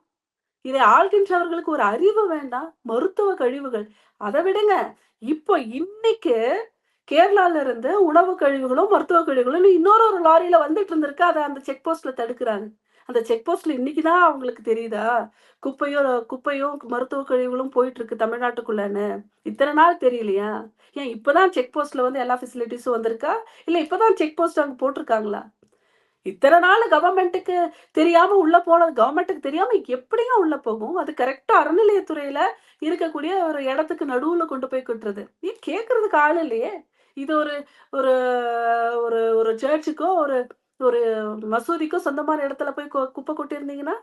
இதை ஆள்கின்றவர்களுக்கு ஒரு அறிவு வேண்டாம். மருத்துவ கழிவுகள். அத விடுங்க. இப்போ இன்னைக்கு கேரளால இருந்து உணவு கழிவுகளும், மருத்துவ கழிவுகளும் இன்னொரு லாரியில வந்துட்டு இருந்திருக்கு. அத அந்த செக் போஸ்ட்ல தடுக்குறாங்க. அந்த செக் போஸ்ட்ல இன்னைக்கு தான் அவங்களுக்கு தெரியுதா? குப்பையும் மருத்துவ கழிவுகளும் போயிட்டு இருக்கு தமிழ்நாட்டுக்குள்ளன்னு. இத்தன நாள் தெரியலையா? ஏன் இப்பதான் செக் போஸ்ட்ல வந்து எல்லா ஃபெசிலிட்டீஸும் வந்திருக்கா? இல்ல இப்பதான் செக் போஸ்ட் அங்க போட்டுருக்காங்களா? இத்தனை நாள் கவர்மெண்ட்டுக்கு தெரியாம உள்ள போனது கவர்மெண்ட்டுக்கு தெரியாம எப்படிங்க உள்ள போகும்? அது கரெக்ட்டா அறநிலையத்துறையில இருக்கக்கூடிய ஒரு இடத்துக்கு நடுவுல கொண்டு போய் கொட்டுறது. ஏன் கேட்கறதுக்கு ஆள் இல்லையே! இது ஒரு ஒரு ஒரு ஒரு சர்ச்சுக்கோ, ஒரு ஒரு மசூதிக்கோ சொந்தமான இடத்துல போய் குப்பை கொட்டியிருந்தீங்கன்னா,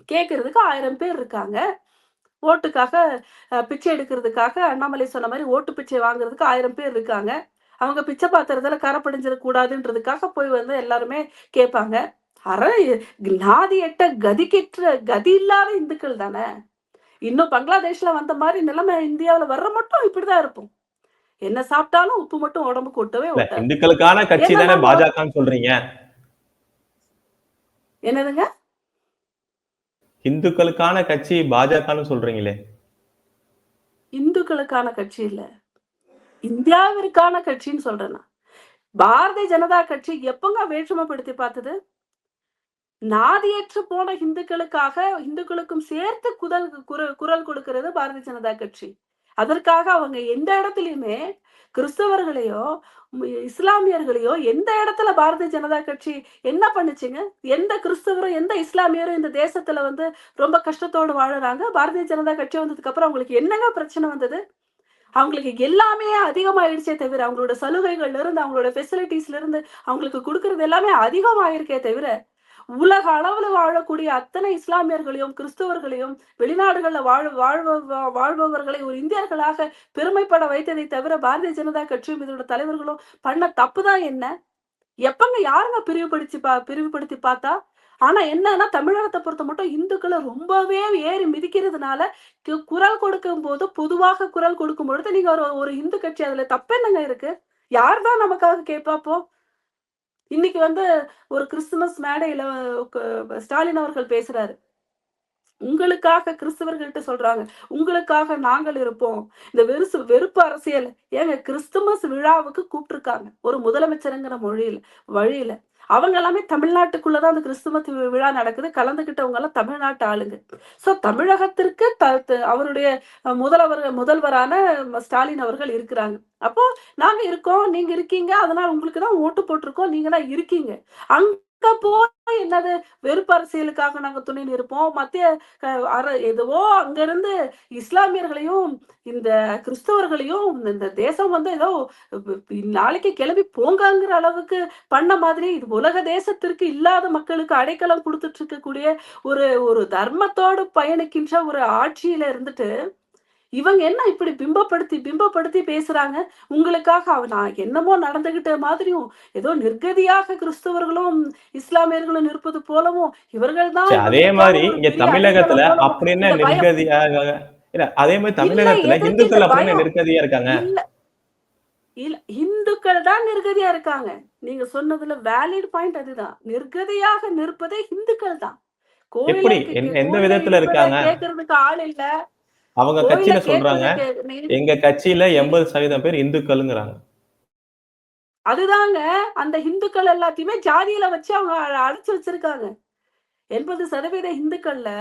கேட்கறதுக்கு 1000 பேர் இருக்காங்க. ஓட்டுக்காக பிச்சை எடுக்கிறதுக்காக அண்ணாமலை சொன்ன மாரி ஓட்டு பிச்சை வாங்குறதுக்கு 1000 பேர் இருக்காங்க. அவங்க பிச்சை பாத்திரத்துல கரை படிஞ்சிடக் கூடாதுன்றதுக்காக போய் வந்து எல்லாருமே கேட்பாங்க. அற நாதி எட்ட கதி இல்லாத இந்துக்கள் தானே. இன்னும் பங்களாதேஷ்ல வந்த மாரி நிலைமை இந்தியாவுல வர்ற மட்டும் இப்படிதான் இருப்போம். என்ன சாப்பிட்டாலும் உப்பு மட்டும் உடம்புக்கு ஒட்டவே ஒட்டாது. இந்துக்களுக்கான கட்சி தானே பாஜகன்னு சொல்றீங்க. என்னதுங்க? இந்துக்களுக்கான கட்சி பாஜகன்னு சொல்றீங்களே. இந்துக்களுக்கான கட்சி இல்ல. இந்தியாவிற்கான கட்சின்னு சொல்றேன் நான். பாரதிய ஜனதா கட்சி எப்பங்க வேற்றுமைப்படுத்தி பார்த்தது? நாதியற்று போன இந்துக்களுக்காக இந்துக்களுக்கும் சேர்த்து குரல் கொடுக்கிறது பாரதிய ஜனதா கட்சி. அதற்காக அவங்க எந்த இடத்துலயுமே கிறிஸ்தவர்களையோ இஸ்லாமியர்களையோ எந்த இடத்துல பாரதிய ஜனதா கட்சி என்ன பண்ணுச்சுங்க? எந்த கிறிஸ்தவரும் எந்த இஸ்லாமியரும் இந்த தேசத்துல வந்து ரொம்ப கஷ்டத்தோடு வாழுறாங்க. பாரதிய ஜனதா கட்சி வந்ததுக்கு அப்புறம் அவங்களுக்கு என்னங்க பிரச்சனை வந்தது? அவங்களுக்கு எல்லாமே அதிகமாயிடுச்சே தவிர அவங்களோட சலுகைகள்ல இருந்து அவங்களோட ஃபெசிலிட்டிஸ்ல இருந்து அவங்களுக்கு கொடுக்கறது எல்லாமே அதிகமாயிருக்கே தவிர உலக அளவுல வாழக்கூடிய அத்தனை இஸ்லாமியர்களையும் கிறிஸ்தவர்களையும் வெளிநாடுகள்ல வாழ்பவர்களை ஒரு இந்தியர்களாக பெருமைப்பட வைத்ததை தவிர பாரதிய ஜனதா கட்சியும் இதோட தலைவர்களும் பண்ண தப்புதான் என்ன? எப்பங்க யாருங்க பிரிவுபடுத்தி பார்த்தா? ஆனா என்னன்னா தமிழகத்தை பொறுத்த மட்டும் இந்துக்களை ரொம்பவே ஏறி மிதிக்கிறதுனால குரல் கொடுக்கும் போது பொதுவாக குரல் கொடுக்கும் பொழுது நீங்க ஒரு இந்து கட்சி அதுல தப்பு என்னங்க இருக்கு? யார்தான் நமக்காக கேட்பாப்போ? இன்னைக்கு வந்து ஒரு கிறிஸ்துமஸ் மேடையில ஸ்டாலின் அவர்கள் பேசுறாரு. உங்களுக்காக கிறிஸ்தவர்கள்ட்ட சொல்றாங்க, உங்களுக்காக நாங்கள் இருப்போம். இந்த வெறுப்பு அரசியல் ஏங்க கிறிஸ்துமஸ் விழாவுக்கு கூப்பிட்டுருக்காங்க. ஒரு முதலமைச்சருங்கிற வழியில. அவங்க எல்லாமே தமிழ்நாட்டுக்குள்ளதான் அந்த கிறிஸ்துமஸ் விழா நடக்குது. கலந்துகிட்டவங்க எல்லாம் தமிழ்நாட்டு ஆளுங்க. சோ தமிழகத்திற்கு அவருடைய முதல்வரான ஸ்டாலின் அவர்கள் இருக்கிறாங்க. அப்போ நாங்க இருக்கோம், நீங்க இருக்கீங்க, அதனால உங்களுக்கு தான் ஓட்டு போட்டிருக்கோம், நீங்க தான் இருக்கீங்க. அங்க போய் என்னது வெறுப்பு அரசியலுக்காக நாங்க துணை நிற்போம். மத்திய எதுவோ அங்க இருந்து இஸ்லாமியர்களையும் இந்த கிறிஸ்தவர்களையும் இந்த தேசம் வந்து ஏதோ நாளைக்கு கிளம்பி போங்கங்கிற அளவுக்கு பண்ண மாதிரி இது உலக தேசத்திற்கு இல்லாத மக்களுக்கு அடைக்கலம் கொடுத்துட்டு இருக்கக்கூடிய ஒரு ஒரு தர்மத்தோடு பயணிக்கின்ற ஒரு ஆட்சியில இருந்துட்டு இவங்க என்ன இப்படி பிம்பப்படுத்தி பேசுறாங்க? உங்களுக்காக நான் என்னமோ நடந்துகிட்ட மாதிரியும் ஏதோ நிர்கதியாக கிறிஸ்தவர்களும் இஸ்லாமியர்களும் இருப்பது போலவும் இவர்கள் தான் அதே மாதிரி இங்க தமிழகத்துல அப்படி என்ன நிர்கதியாக இல்ல அதே மாதிரி தமிழகத்துல இந்துக்கள் அப்படி நிர்கதியா இருக்காங்க? இல்ல இந்துக்கள் தான் நிர்கதியா இருக்காங்க. நீங்க சொன்னதுல வேலிட் பாயிண்ட் அதுதான். நிர்கதியாக நிற்பதே இந்துக்கள் தான். எப்படி எந்த விதத்துல இருக்காங்க? கேட்கறதுக்கு ஆள் இல்ல. அவங்க கட்சியில சொல்றாங்க எங்க கட்சியில 80% பேர் இந்துக்கள்ங்கிறாங்க. அதுதாங்க அந்த இந்துக்கள் எல்லாத்தையுமே ஜாதியில வச்சு அவங்க அடைச்சு வச்சிருக்காங்க. 80% இந்துக்கள்ல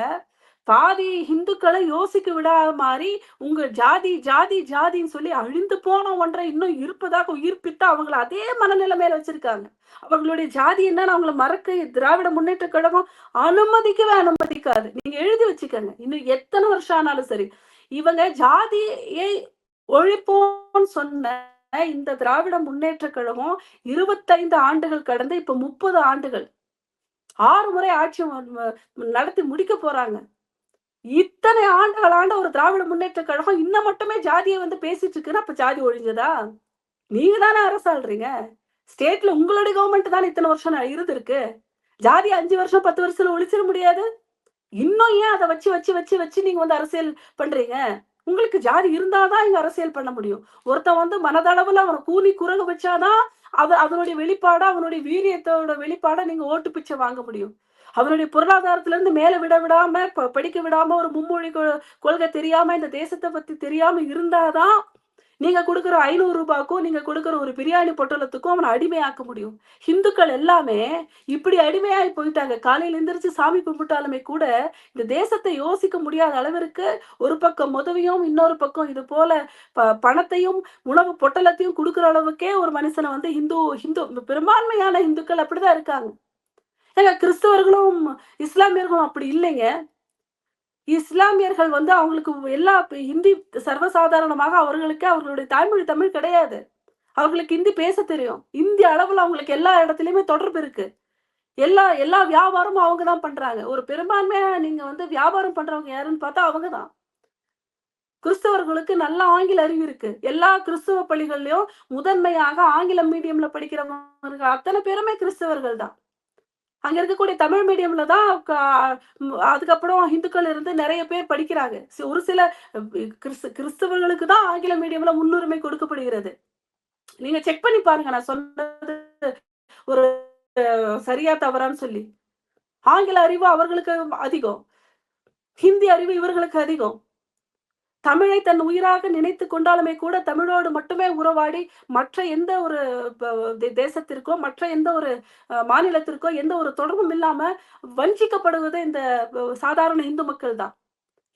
பாதி இந்துக்களை யோசிக்க விடாத மாதிரி உங்க ஜாதி ஜாதி ஜாதின்னு சொல்லி அழிந்து போன ஒன்றை இன்னும் இருப்பதாக உயிர்ப்பித்து அவங்களை அதே மனநிலைமையில வச்சிருக்காங்க. அவங்களுடைய ஜாதி என்னன்னு அவங்களை மறக்க திராவிட முன்னேற்ற கழகம் அனுமதிக்காது. நீங்க எழுதி வச்சுக்கோங்க. இன்னும் எத்தனை வருஷம் ஆனாலும் சரி இவங்க ஜாதியை ஒழிப்போம்னு சொன்ன இந்த திராவிட முன்னேற்ற கழகம் 25 ஆண்டுகள் கடந்து இப்ப 30 ஆண்டுகள் 6 முறை ஆட்சி நடத்தி முடிக்க போறாங்க. இத்தனை ஆண்டுகளாண்ட ஒரு திராவிட முன்னேற்ற கழகம் இன்னும் மட்டுமே ஜாதியை வந்து பேசிட்டு இருக்குன்னா அப்ப ஜாதி ஒழிஞ்சதா? நீங்க தானே அரசாள்றீங்க. ஸ்டேட்ல உங்களுடைய கவர்மெண்ட் தானே இத்தனை வருஷம் இருந்திருக்கு. ஜாதி 5 வருஷம் 10 வருஷத்துல ஒழிச்சிட முடியாது. இன்னும் ஏன் அதை வச்சு வச்சு வச்சு வச்சு நீங்க வந்து அரசியல் பண்றீங்க? உங்களுக்கு ஜாதி இருந்தாதான் இங்க அரசியல் பண்ண முடியும். ஒருத்தன் வந்து மனதளவுல அவனை கூலி குறுக வச்சாதான் அதனுடைய வெளிப்பாடா அவனுடைய வீரியத்தோட வெளிப்பாடா நீங்க ஓட்டு பிச்சை வாங்க முடியும். அவனுடைய பொருளாதாரத்துல இருந்து மேல விடாம படிக்க விடாம ஒரு மும்மொழி கொள்கை தெரியாம இந்த தேசத்தை பத்தி தெரியாம இருந்தாதான் நீங்க கொடுக்குற 500 ரூபாய்க்கும் நீங்க கொடுக்குற ஒரு பிரியாணி பொட்டலத்துக்கும் அவனை அடிமையாக்க முடியும். இந்துக்கள் எல்லாமே இப்படி அடிமையாகி போயிட்டாங்க. காலையில எந்திரிச்சு சாமி கும்பிட்டாலுமே கூட இந்த தேசத்தை யோசிக்க முடியாத அளவிற்கு ஒரு பக்கம் உதவியும் இன்னொரு பக்கம் இது போல பணத்தையும் உணவு பொட்டலத்தையும் கொடுக்குற அளவுக்கே ஒரு மனுஷனை வந்து இந்து பெரும்பான்மையான இந்துக்கள் அப்படிதான் இருக்காங்க. ஏங்க கிறிஸ்தவர்களும் இஸ்லாமியர்களும் அப்படி இல்லைங்க. இஸ்லாமியர்கள் வந்து அவங்களுக்கு எல்லா ஹிந்தி சர்வசாதாரணமாக அவர்களுடைய தாய்மொழி தமிழ் கிடையாது. அவங்களுக்கு ஹிந்தி பேச தெரியும். இந்திய அளவுல அவங்களுக்கு எல்லா இடத்துலயுமே தொடர்பு இருக்கு. எல்லா வியாபாரமும் அவங்கதான் பண்றாங்க. ஒரு பெரும்பான்மையா நீங்க வந்து வியாபாரம் பண்றவங்க யாருன்னு பார்த்தா அவங்கதான். கிறிஸ்தவர்களுக்கு நல்ல ஆங்கில அறிவு இருக்கு. எல்லா கிறிஸ்தவ பள்ளிகள்லயும் முதன்மையாக ஆங்கில மீடியம்ல படிக்கிறவங்க அத்தனை பேருமே கிறிஸ்தவர்கள் தான். அங்க இருக்கக்கூடிய தமிழ் மீடியம்ல தான் அதுக்கப்புறம் இந்துக்கள் இருந்து நிறைய பேர் படிக்கிறாங்க. ஒரு சில கிறிஸ்தவர்களுக்கு தான் ஆங்கில மீடியம்ல முன்னுரிமை கொடுக்கப்படுகிறது. நீங்க செக் பண்ணி பாருங்க நான் சொன்னது ஒரு சரியா தவறான்னு சொல்லி. ஆங்கில அறிவு அவர்களுக்கு அதிகம், ஹிந்தி அறிவு இவர்களுக்கு அதிகம். தமிழை தன் உயிராக நினைத்து கொண்டாலுமே கூட தமிழோடு மட்டுமே உறவாடி மற்ற எந்த ஒரு தேசத்திற்கோ மற்ற எந்த ஒரு மாநிலத்திற்கோ எந்த ஒரு தொடர்பும் இல்லாம வஞ்சிக்கப்படுவது இந்த சாதாரண இந்து மக்கள் தான்.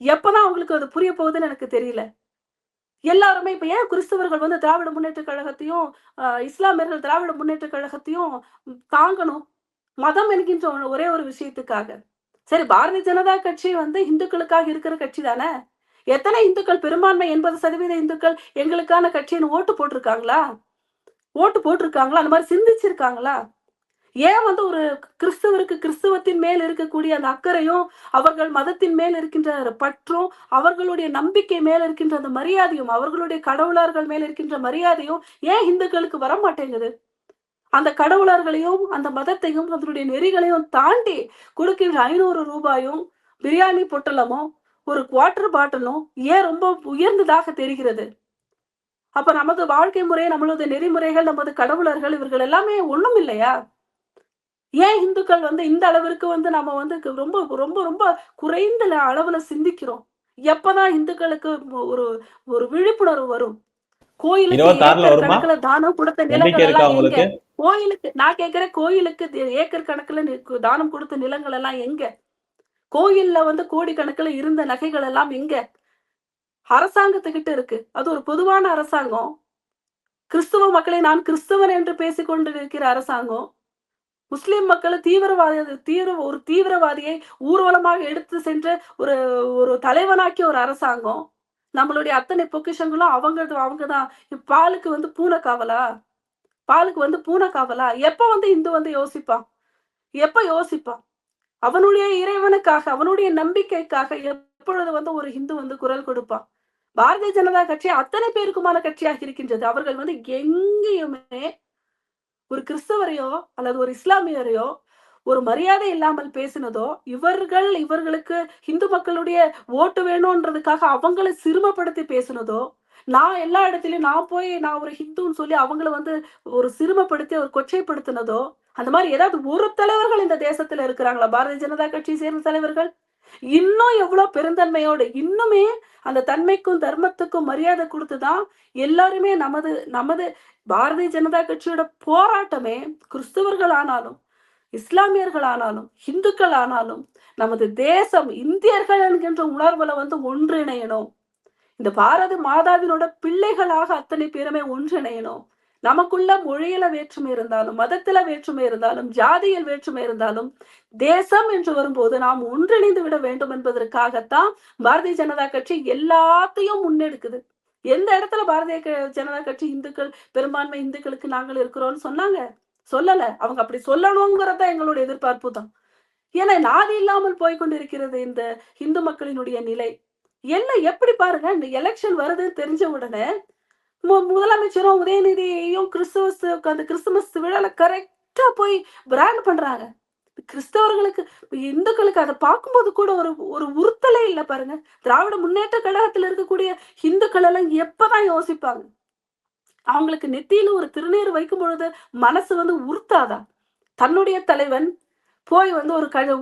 எப்பதான் அவங்களுக்கு அது புரிய போகுதுன்னு எனக்கு தெரியல. எல்லாருமே இப்ப ஏன் கிறிஸ்தவர்கள் வந்து திராவிட முன்னேற்ற கழகத்தையும் இஸ்லாமியர்கள் திராவிட முன்னேற்ற கழகத்தையும் தாங்கணும்? மதம் என்கின்ற ஒரே ஒரு விஷயத்துக்காக. சரி, பாரதிய ஜனதா கட்சி வந்து இந்துக்களுக்காக இருக்கிற கட்சி தானே. எத்தனை இந்துக்கள், பெரும்பான்மை 80% இந்துக்கள் எங்களுக்கான கட்சின்னு ஓட்டு போட்டிருக்காங்களா? அந்த மாதிரி சிந்திச்சிருக்காங்களா? ஏன் வந்து ஒரு கிறிஸ்தவருக்கு கிறிஸ்தவத்தின் மேல் இருக்கக்கூடிய அந்த அக்கறையும் அவர்கள் மதத்தின் மேல் இருக்கின்ற பற்றும் அவர்களுடைய நம்பிக்கை மேல் இருக்கின்ற அந்த மரியாதையும் அவர்களுடைய கடவுளர்கள் மேல் இருக்கின்ற மரியாதையும் ஏன் இந்துக்களுக்கு வர மாட்டேங்குது? அந்த கடவுளர்களையும் அந்த மதத்தையும் அதனுடைய நெறிகளையும் தாண்டி கொடுக்கின்ற 500 ரூபாயும் பிரியாணி பொட்டலமும் ஒரு குவார்டர் பாட்டிலும் ஏன் ரொம்ப உயர்ந்ததாக தெரிகிறது? அப்ப நமது வாழ்க்கை முறை, நம்மளது நெறிமுறைகள், நமது கடவுளர்கள் இவர்கள் எல்லாமே ஒண்ணும் இல்லையா? ஏன் இந்துக்கள் இந்த அளவிற்கு நாம ரொம்ப ரொம்ப ரொம்ப குறைந்த அளவுல சிந்திக்கிறோம்? எப்பதான் இந்துக்களுக்கு ஒரு ஒரு விழிப்புணர்வு வரும்? கோயிலுக்கு 26ல ஏக்கர் வருமா? கணக்குல தானம் கொடுத்த நம்பிக்கை நிலங்கள் இருக்கா எல்லாம் எங்க? உங்களுக்கு? கோயிலுக்கு நான் கேட்கிறேன், கோயிலுக்கு ஏக்கர் கணக்குல தானம் கொடுத்த நிலங்கள் எல்லாம் எங்க? கோயில்ல கோடிக்கணக்குல இருந்த நகைகள் எல்லாம் எங்க? அரசாங்கத்துக்கிட்ட இருக்கு. அது ஒரு பொதுவான அரசாங்கம். கிறிஸ்துவ மக்களை நான் கிறிஸ்தவன் என்று பேசிக் கொண்டிருக்கிற அரசாங்கம். முஸ்லிம் மக்கள் ஒரு தீவிரவாதியை ஊர்வலமாக எடுத்து சென்ற ஒரு ஒரு தலைவனாக்கிய ஒரு அரசாங்கம். நம்மளுடைய அத்தனை பொக்கிஷங்களும் அவங்கதான். பாலுக்கு பூனை காவலா? பாலுக்கு பூனை காவலா? எப்ப இந்து யோசிப்பான்? எப்ப யோசிப்பான்? அவனுடைய இறைவனுக்காக, அவனுடைய நம்பிக்கைக்காக எப்பொழுது ஒரு இந்து குரல் கொடுப்பான்? பாரதிய ஜனதா கட்சி அத்தனை பேருக்குமான கட்சியாக இருக்கின்றது. அவர்கள் எங்கேயுமே ஒரு கிறிஸ்தவரையோ அல்லது ஒரு இஸ்லாமியரையோ ஒரு மரியாதை இல்லாமல் பேசினதோ, இவர்களுக்கு இந்து மக்களுடைய ஓட்டு வேணும்ன்றதுக்காக அவங்கள சிறுமப்படுத்தி பேசினதோ, நான் எல்லா இடத்திலயும் நான் ஒரு ஹிந்துன்னு சொல்லி அவங்கள ஒரு சிறுமப்படுத்தி ஒரு கொச்சைப்படுத்தினதோ, அந்த மாதிரி ஏதாவது ஒரு தலைவர்கள் இந்த தேசத்துல இருக்கிறாங்களா? பாரதிய ஜனதா கட்சியை சேர்ந்த தலைவர்கள் இன்னும் எவ்வளவு பெருந்தன்மையோடு இன்னுமே அந்த தன்மைக்கும் தர்மத்துக்கும் மரியாதை கொடுத்துதான் எல்லாருமே நமது நமது பாரதிய ஜனதா கட்சியோட போராட்டமே கிறிஸ்தவர்கள் ஆனாலும் இஸ்லாமியர்கள் ஆனாலும் இந்துக்கள் ஆனாலும் நமது தேசம் இந்தியர்கள் என்கின்ற உணர்வுல ஒன்றிணையணும். இந்த பாரத மாதாவினோட பிள்ளைகளாக அத்தனை பேருமே ஒன்றிணையணும். நமக்குள்ள மொழியில வேற்றுமை இருந்தாலும், மதத்துல வேற்றுமை இருந்தாலும், ஜாதியில் வேற்றுமை இருந்தாலும், தேசம் என்று வரும்போது நாம் ஒன்றிணைந்து விட வேண்டும் என்பதற்காகத்தான் பாரதிய ஜனதா கட்சி எல்லாத்தையும் முன்னெடுக்குது. எந்த இடத்துல பாரதிய ஜனதா கட்சி பெரும்பான்மை இந்துக்களுக்கு நாங்கள் இருக்கிறோம்னு சொன்னாங்க? சொல்லல. அவங்க அப்படி சொல்லணுங்கிறத எங்களுடைய எதிர்பார்ப்பு தான். ஏன்னா நாதி இல்லாமல் போய்கொண்டிருக்கிறது இந்த இந்து மக்களினுடைய நிலை. எப்படி பாருங்க, இந்த எலெக்ஷன் வருதுன்னு தெரிஞ்ச உடனே முதலமைச்சரும் உதயநிதியையும் அந்த கிறிஸ்துமஸ் விழால கரெக்டா போய் பிராண்ட் பண்றாங்க. கிறிஸ்தவர்களுக்கு இந்துக்களுக்கு அதை பார்க்கும்போது கூட ஒரு ஒரு உறுத்தலே இல்ல பாருங்க. திராவிட முன்னேற்ற கழகத்துல இருக்கக்கூடிய இந்துக்கள் எல்லாம் எப்பதான் யோசிப்பாங்க? அவங்களுக்கு நெத்தியில ஒரு திருநீர் வைக்கும் பொழுது மனசு உறுத்தாதா? தன்னுடைய தலைவன் போய்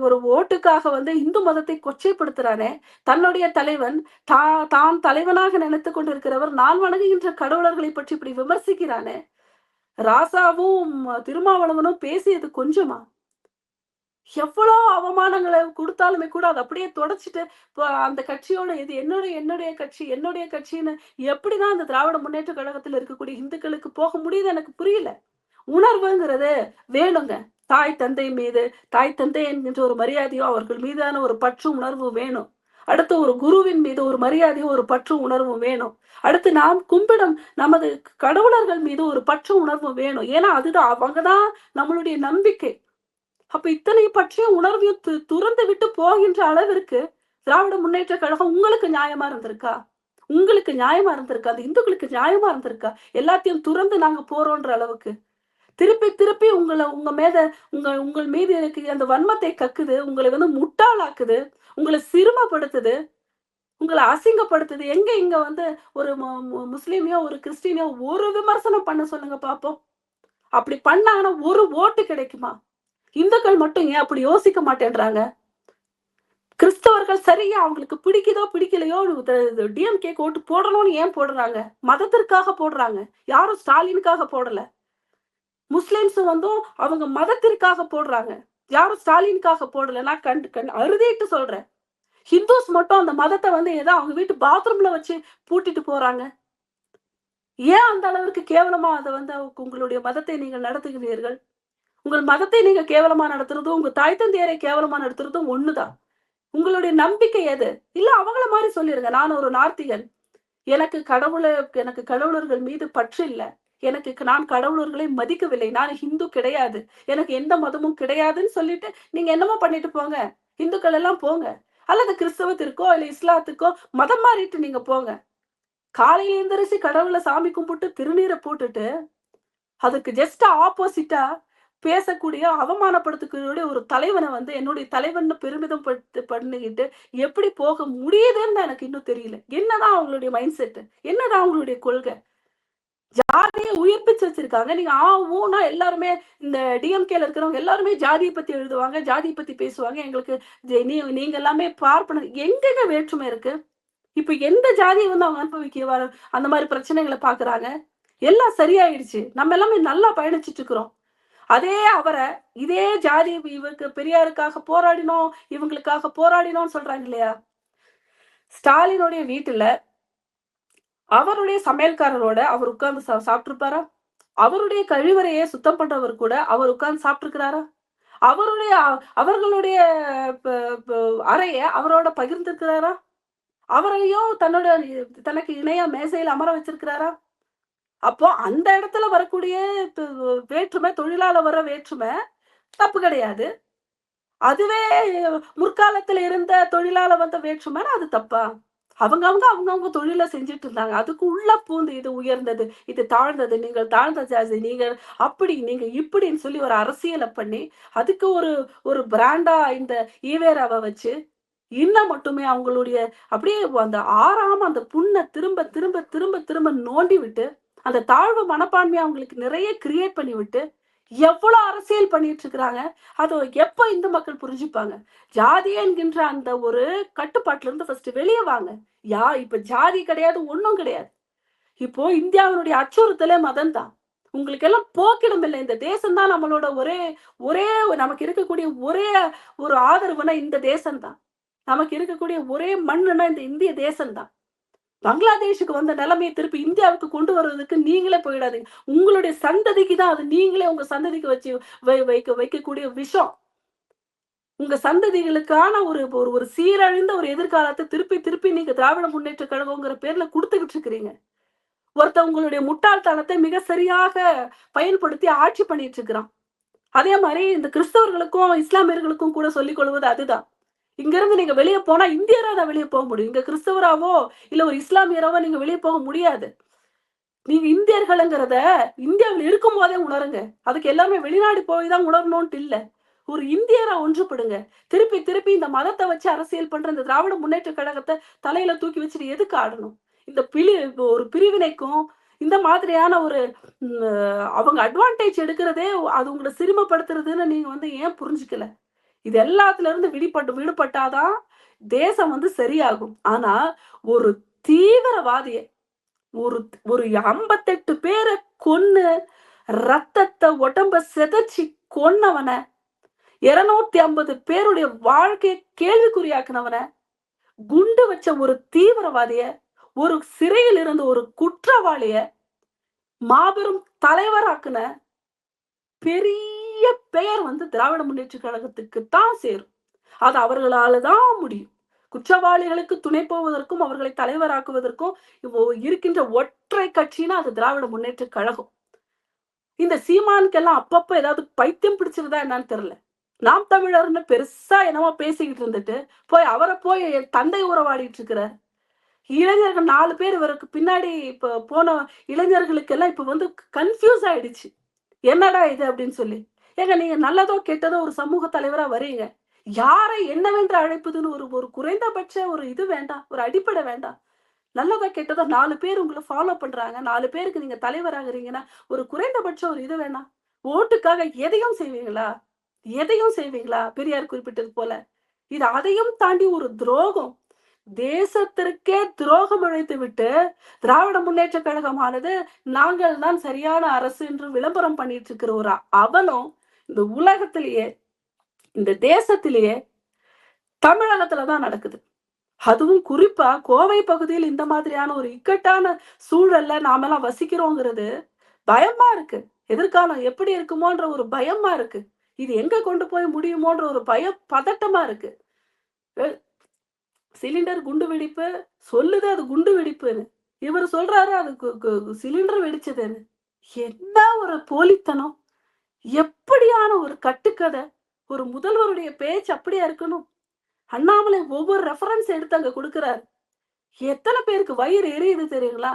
ஒரு ஓட்டுக்காக இந்து மதத்தை கொச்சைப்படுத்துறானே, தன்னுடைய தலைவன் தான் தலைவனாக நினைத்துக் கொண்டிருக்கிறவர் நான் வணங்குகின்ற கடவுளர்களை பற்றி இப்படி விமர்சிக்கிறானே, ராசாவும் திருமாவளவனும் பேசியது கொஞ்சமா? எவ்வளவு அவமானங்களை கொடுத்தாலுமே கூட அதை அப்படியே தொடச்சிட்டு அந்த கட்சியோட இது என்னுடைய கட்சி என்னுடைய கட்சின்னு எப்படிதான் அந்த திராவிட முன்னேற்ற கழகத்துல இருக்கக்கூடிய இந்துக்களுக்கு போக முடியுது எனக்கு புரியல. உணர்வுங்கிறது வேணுங்க. தாய் தந்தை என்கின்ற ஒரு மரியாதையோ அவர்கள் மீதான ஒரு பற்று உணர்வு வேணும். அடுத்து ஒரு குருவின் மீது ஒரு மரியாதையும் ஒரு பற்று உணர்வும் வேணும். அடுத்து நாம் கும்பிடும் நமது கடவுளர்கள் மீது ஒரு பற்று உணர்வு வேணும். ஏன்னா அதுதான் அவங்கதான் நம்மளுடைய நம்பிக்கை. அப்ப இத்தனை பற்றிய உணர்வையும் துறந்து விட்டு போகின்ற அளவிற்கு திராவிட முன்னேற்ற கழகம் உங்களுக்கு நியாயமா இருந்திருக்கா? உங்களுக்கு நியாயமா இருந்திருக்கா? அந்த இந்துக்களுக்கு நியாயமா இருந்திருக்கா? எல்லாத்தையும் துறந்து நாங்க போறோன்ற அளவுக்கு திருப்பி உங்கள் மீது இருக்கு அந்த வன்மத்தை கக்குது, உங்களை முட்டாளாக்குது, உங்களை சிறுமப்படுத்துது, உங்களை அசிங்கப்படுத்துது. எங்க இங்க ஒரு முஸ்லீமையோ ஒரு கிறிஸ்டினையோ ஒரு விமர்சனம் பண்ண சொல்லுங்க பாப்போம். அப்படி பண்ணாங்கன்னா ஒரு ஓட்டு கிடைக்குமா? இந்துக்கள் மட்டும் ஏன் அப்படி யோசிக்க மாட்டேன்றாங்க? கிறிஸ்தவர்கள் சரியா அவங்களுக்கு பிடிக்குதோ பிடிக்கலையோ டிஎம்கே ஓட்டு போடணும்னு ஏன் போடுறாங்க? மதத்திற்காக போடுறாங்க. யாரும் ஸ்டாலினுக்காக போடல. முஸ்லிம்ஸ் அவங்க மதத்திற்காக போடுறாங்க. யாரும் ஸ்டாலினுக்காக போடல. நான் அறுதிட்டு சொல்றேன். ஹிந்துஸ் மட்டும் அந்த மதத்தை ஏதோ அவங்க வீட்டு பாத்ரூம்ல வச்சு பூட்டிட்டு போறாங்க. ஏன் அந்த அளவுக்கு கேவலமா அதை உங்களுடைய மதத்தை நீங்கள் நடத்துகிறீர்கள்? உங்கள் மதத்தை நீங்க கேவலமா நடத்துறதும் உங்க தாய் தந்தையரை கேவலமா நடத்துறதும் ஒண்ணுதான். உங்களுடைய நம்பிக்கை எது? இல்ல அவங்கள மாதிரி சொல்லிருங்க, நான் ஒரு நார்த்திகன், எனக்கு கடவுளர்கள் மீது பற்று இல்ல, நான் கடவுளர்களை மதிக்கவில்லை, நான் ஹிந்து கிடையாது, எனக்கு எந்த மதமும் கிடையாதுன்னு சொல்லிட்டு நீங்க என்னமோ பண்ணிட்டு போங்க. இந்துக்கள் எல்லாம் போங்க, அல்லது கிறிஸ்தவத்திற்கோ இல்ல இஸ்லாத்துக்கோ மதம் மாறிட்டு நீங்க போங்க. காலையில எந்திரிச்சு கடவுளை சாமி கும்பிட்டு திருநீரை போட்டுட்டு அதுக்கு ஜஸ்ட் ஆப்போசிட்டா பேசக்கூடிய, அவமானப்படுத்தக்கூடிய ஒரு தலைவனை வந்து என்னுடைய தலைவன்னு பெருமிதம் பண்ணிக்கிட்டு எப்படி போக முடியுதுன்னு எனக்கு இன்னும் தெரியல. என்னதான் அவங்களுடைய மைண்ட் செட், என்னதான் அவங்களுடைய கொள்கை? ஜாதியை உயிர்ப்பிச்சு வச்சிருக்காங்க. நீங்க ஊனா எல்லாருமே இந்த டிஎம்கேல இருக்கிறவங்க எல்லாருமே ஜாதியை பத்தி எழுதுவாங்க, ஜாதியை பத்தி பேசுவாங்க. எங்களுக்கு நீங்க எல்லாமே பார்ப்பன. எங்கெங்க வேற்றுமை இருக்கு? இப்ப எந்த ஜாதியை வந்து அவங்க அனுபவிக்க அந்த மாதிரி பிரச்சனைகளை பாக்குறாங்க? எல்லாம் சரியாயிடுச்சு. நம்ம எல்லாமே நல்லா பயணிச்சுட்டு இருக்கிறோம். அதே அவரை இதே ஜாதி இவருக்கு பெரியாருக்காக போராடினோம், இவங்களுக்காக போராடினோம்னு சொல்றாங்க இல்லையா? ஸ்டாலினுடைய வீட்டுல அவருடைய சமையல்காரரோட அவர் உட்கார்ந்து சாப்பிட்டிருப்பாரா? அவருடைய கழிவறையை சுத்தம் பண்றவர் கூட அவர் உட்கார்ந்து சாப்பிட்டிருக்கிறாரா? அவர்களுடைய அறைய அவரோட பகிர்ந்திருக்கிறாரா? அவரையும் தனக்கு இணையா மேசையில் அமர வச்சிருக்கிறாரா? அப்போ அந்த இடத்துல வரக்கூடிய வேற்றுமை, தொழிலாளர் வர வேற்றுமை தப்பு கிடையாது. அதுவே முற்காலத்துல இருந்த தொழிலாளர் வந்த வேற்றுமை அது தப்பா? அவங்கவங்க தொழில செஞ்சுட்டு இருந்தாங்க. அதுக்கு உள்ள பூந்து இது உயர்ந்தது, இது தாழ்ந்தது, நீங்கள் தாழ்ந்த ஜாதி, நீங்கள் அப்படி, நீங்க இப்படின்னு சொல்லி ஒரு அரசியலை பண்ணி, அதுக்கு ஒரு பிராண்டா இந்த ஈவேராவை வச்சு, இன்னும் மட்டுமே அவங்களுடைய அப்படியே அந்த ஆறாம அந்த புண்ணை திரும்ப திரும்ப திரும்ப திரும்ப நோண்டி விட்டு, அந்த தாழ்வு மனப்பான்மையை அவங்களுக்கு நிறைய கிரியேட் பண்ணி விட்டு, எவ்வளவு அரசியல் பண்ணிட்டு இருக்கிறாங்க. அதை எப்ப இந்த மக்கள் புரிஞ்சுப்பாங்க? ஜாதி என்கின்ற அந்த ஒரு கட்டுப்பாட்டுல இருந்து ஃபர்ஸ்ட் வெளியே வாங்க. இப்ப ஜாதி கிடையாது, ஒண்ணும் கிடையாது. இப்போ இந்தியாவினுடைய அச்சுறுத்தலே மதம் தான். உங்களுக்கு எல்லாம் போக்கிடம் இல்லை. இந்த தேசம் தான் நம்மளோட ஒரே நமக்கு இருக்கக்கூடிய ஒரே ஒரு ஆதரவுனா இந்த தேசம் தான். நமக்கு இருக்கக்கூடிய ஒரே மண்ணுன்னா இந்த இந்திய தேசம் தான். பங்களாதேஷுக்கு வந்த நிலைமையை திருப்பி இந்தியாவுக்கு கொண்டு வருவதற்கு நீங்களே போயிடாதீங்க. உங்களுடைய சந்ததிக்கு தான் அது. நீங்களே உங்க சந்ததிக்கு வச்சு வைக்கக்கூடிய விஷம். உங்க சந்ததிகளுக்கான ஒரு சீரழிந்த ஒரு எதிர்காலத்தை திருப்பி நீங்க திராவிட முன்னேற்ற கழகங்கிற பேர்ல கொடுத்துக்கிட்டு இருக்கிறீங்க. உங்களுடைய முட்டாள்தனத்தை மிக சரியாக பயன்படுத்தி ஆட்சி பண்ணிட்டு இருக்கிறான். அதே மாதிரி இந்த கிறிஸ்தவர்களுக்கும் இஸ்லாமியர்களுக்கும் கூட சொல்லிக் கொள்வது அதுதான். இங்க இருந்து நீங்க வெளியே போனா இந்தியரா தான் வெளியே போக முடியும். இங்க கிறிஸ்தவராவோ இல்ல ஒரு இஸ்லாமியராவோ நீங்க வெளியே போக முடியாது. நீங்க இந்தியர்கள்ங்கிறத இந்தியாவில் இருக்கும் போதே உணருங்க. அதுக்கு எல்லாமே வெளிநாடு போய் தான் உணரணும்ட்டு இல்ல. ஒரு இந்தியரா ஒன்றுபடுங்க. திருப்பி இந்த மதத்தை வச்சு அரசியல் பண்ற இந்த திராவிட முன்னேற்ற கழகத்தை தலையில தூக்கி வச்சுட்டு எதுக்கு ஆடணும்? இந்த ஒரு பிரிவினைக்கும் இந்த மாதிரியான ஒரு அவங்க அட்வான்டேஜ் எடுக்கிறதே அது உங்களை சிறுமப்படுத்துறதுன்னு நீங்க வந்து ஏன் புரிஞ்சுக்கல? இது எல்லாத்துல இருந்து விடுபட்டாதான் தேசம் வந்து சரியாகும். ஆனா ஒரு தீவிரவாதிய ஒரு 58 பேரை கொன்னு ரத்தத்தை உடம்ப செதச்சி கொன்னவன, 250 பேருடைய வாழ்க்கையை கேள்விக்குறியாக்குனவன, குண்டு வச்ச ஒரு தீவிரவாதிய, ஒரு சிறையில் இருந்த ஒரு குற்றவாளிய மாபெரும் தலைவராக்குன பெரிய பெயர் வந்து திராவிட முன்னேற்ற கழகத்துக்கு தான் சேரும். அது அவர்களால தான் முடியும். குற்றவாளிகளுக்கு துணை போவதற்கும் அவர்களை தலைவராக்குவதற்கும் இருக்கின்ற ஒற்றை கட்சினா அது திராவிட முன்னேற்ற கழகம். இந்த சீமானுக்கெல்லாம் அப்பப்ப ஏதாவது பைத்தியம் பிடிச்சிருந்தா என்னன்னு தெரியல. நாம் தமிழர்னு பெருசா என்னமோ பேசிக்கிட்டு இருந்துட்டு அவரை போய் தந்தை உறவாடிட்டு இருக்கிறார். இளைஞர்கள் 4 பேர் இவருக்கு பின்னாடி இப்ப போன இளைஞர்களுக்கு எல்லாம் இப்ப வந்து கன்ஃபியூஸ் ஆயிடுச்சு. என்னடா இது அப்படின்னு சொல்லி. ஏங்க நீங்க நல்லதோ கெட்டதோ ஒரு சமூக தலைவரா வரீங்க. யாரை என்னவென்று அழைப்பதுன்னு ஒரு குறைந்தபட்ச ஒரு இது வேண்டாம், ஒரு அடிப்படை வேண்டாம். நல்லதா கெட்டதோ 4 பேர் உங்களை ஃபாலோ பண்றாங்க, 4 பேருக்கு நீங்க தலைவராகிறீங்கன்னா ஒரு குறைந்தபட்ச ஒரு இது வேணாம். ஓட்டுக்காக எதையும் செய்வீங்களா? பெரியார் குறிப்பிட்டது போல இது அதையும் தாண்டி ஒரு துரோகம். தேசத்திற்கே துரோகம் இழைத்து விட்டு திராவிட முன்னேற்ற கழகமானது நாங்கள் தான் சரியான அரசு என்று விளம்பரம் பண்ணிட்டு இருக்கிற ஒரு அவலம் இந்த உலகத்திலேயே இந்த தேசத்திலேயே தமிழகத்துலதான் நடக்குது. அதுவும் குறிப்பா கோவை பகுதியில் இந்த மாதிரியான ஒரு இக்கட்டான சூழல்ல நாமெல்லாம் வசிக்கிறோங்கிறது பயமா இருக்கு. எதிர்காலம் எப்படி இருக்குமோன்ற ஒரு பயமா இருக்கு. இது எங்க கொண்டு போய் முடியுமோன்ற ஒரு பதட்டமா இருக்கு. சிலிண்டர் குண்டு வெடிப்பு சொல்லுது, அது குண்டு வெடிப்புன்னு. இவர் சொல்றாரு அது சிலிண்டர் வெடிச்சதுன்னு. என்ன ஒரு போலித்தனம்! எப்படியான ஒரு கட்டுக்கதை! ஒரு முதல்வருடைய பேச்சு அப்படியா இருக்கணும்? அண்ணாமலை ஒவ்வொரு ரெஃபரன்ஸ் எடுத்து அங்க கொடுக்கிறாரு. எத்தனை பேருக்கு வயிறு எரியுது தெரியுங்களா?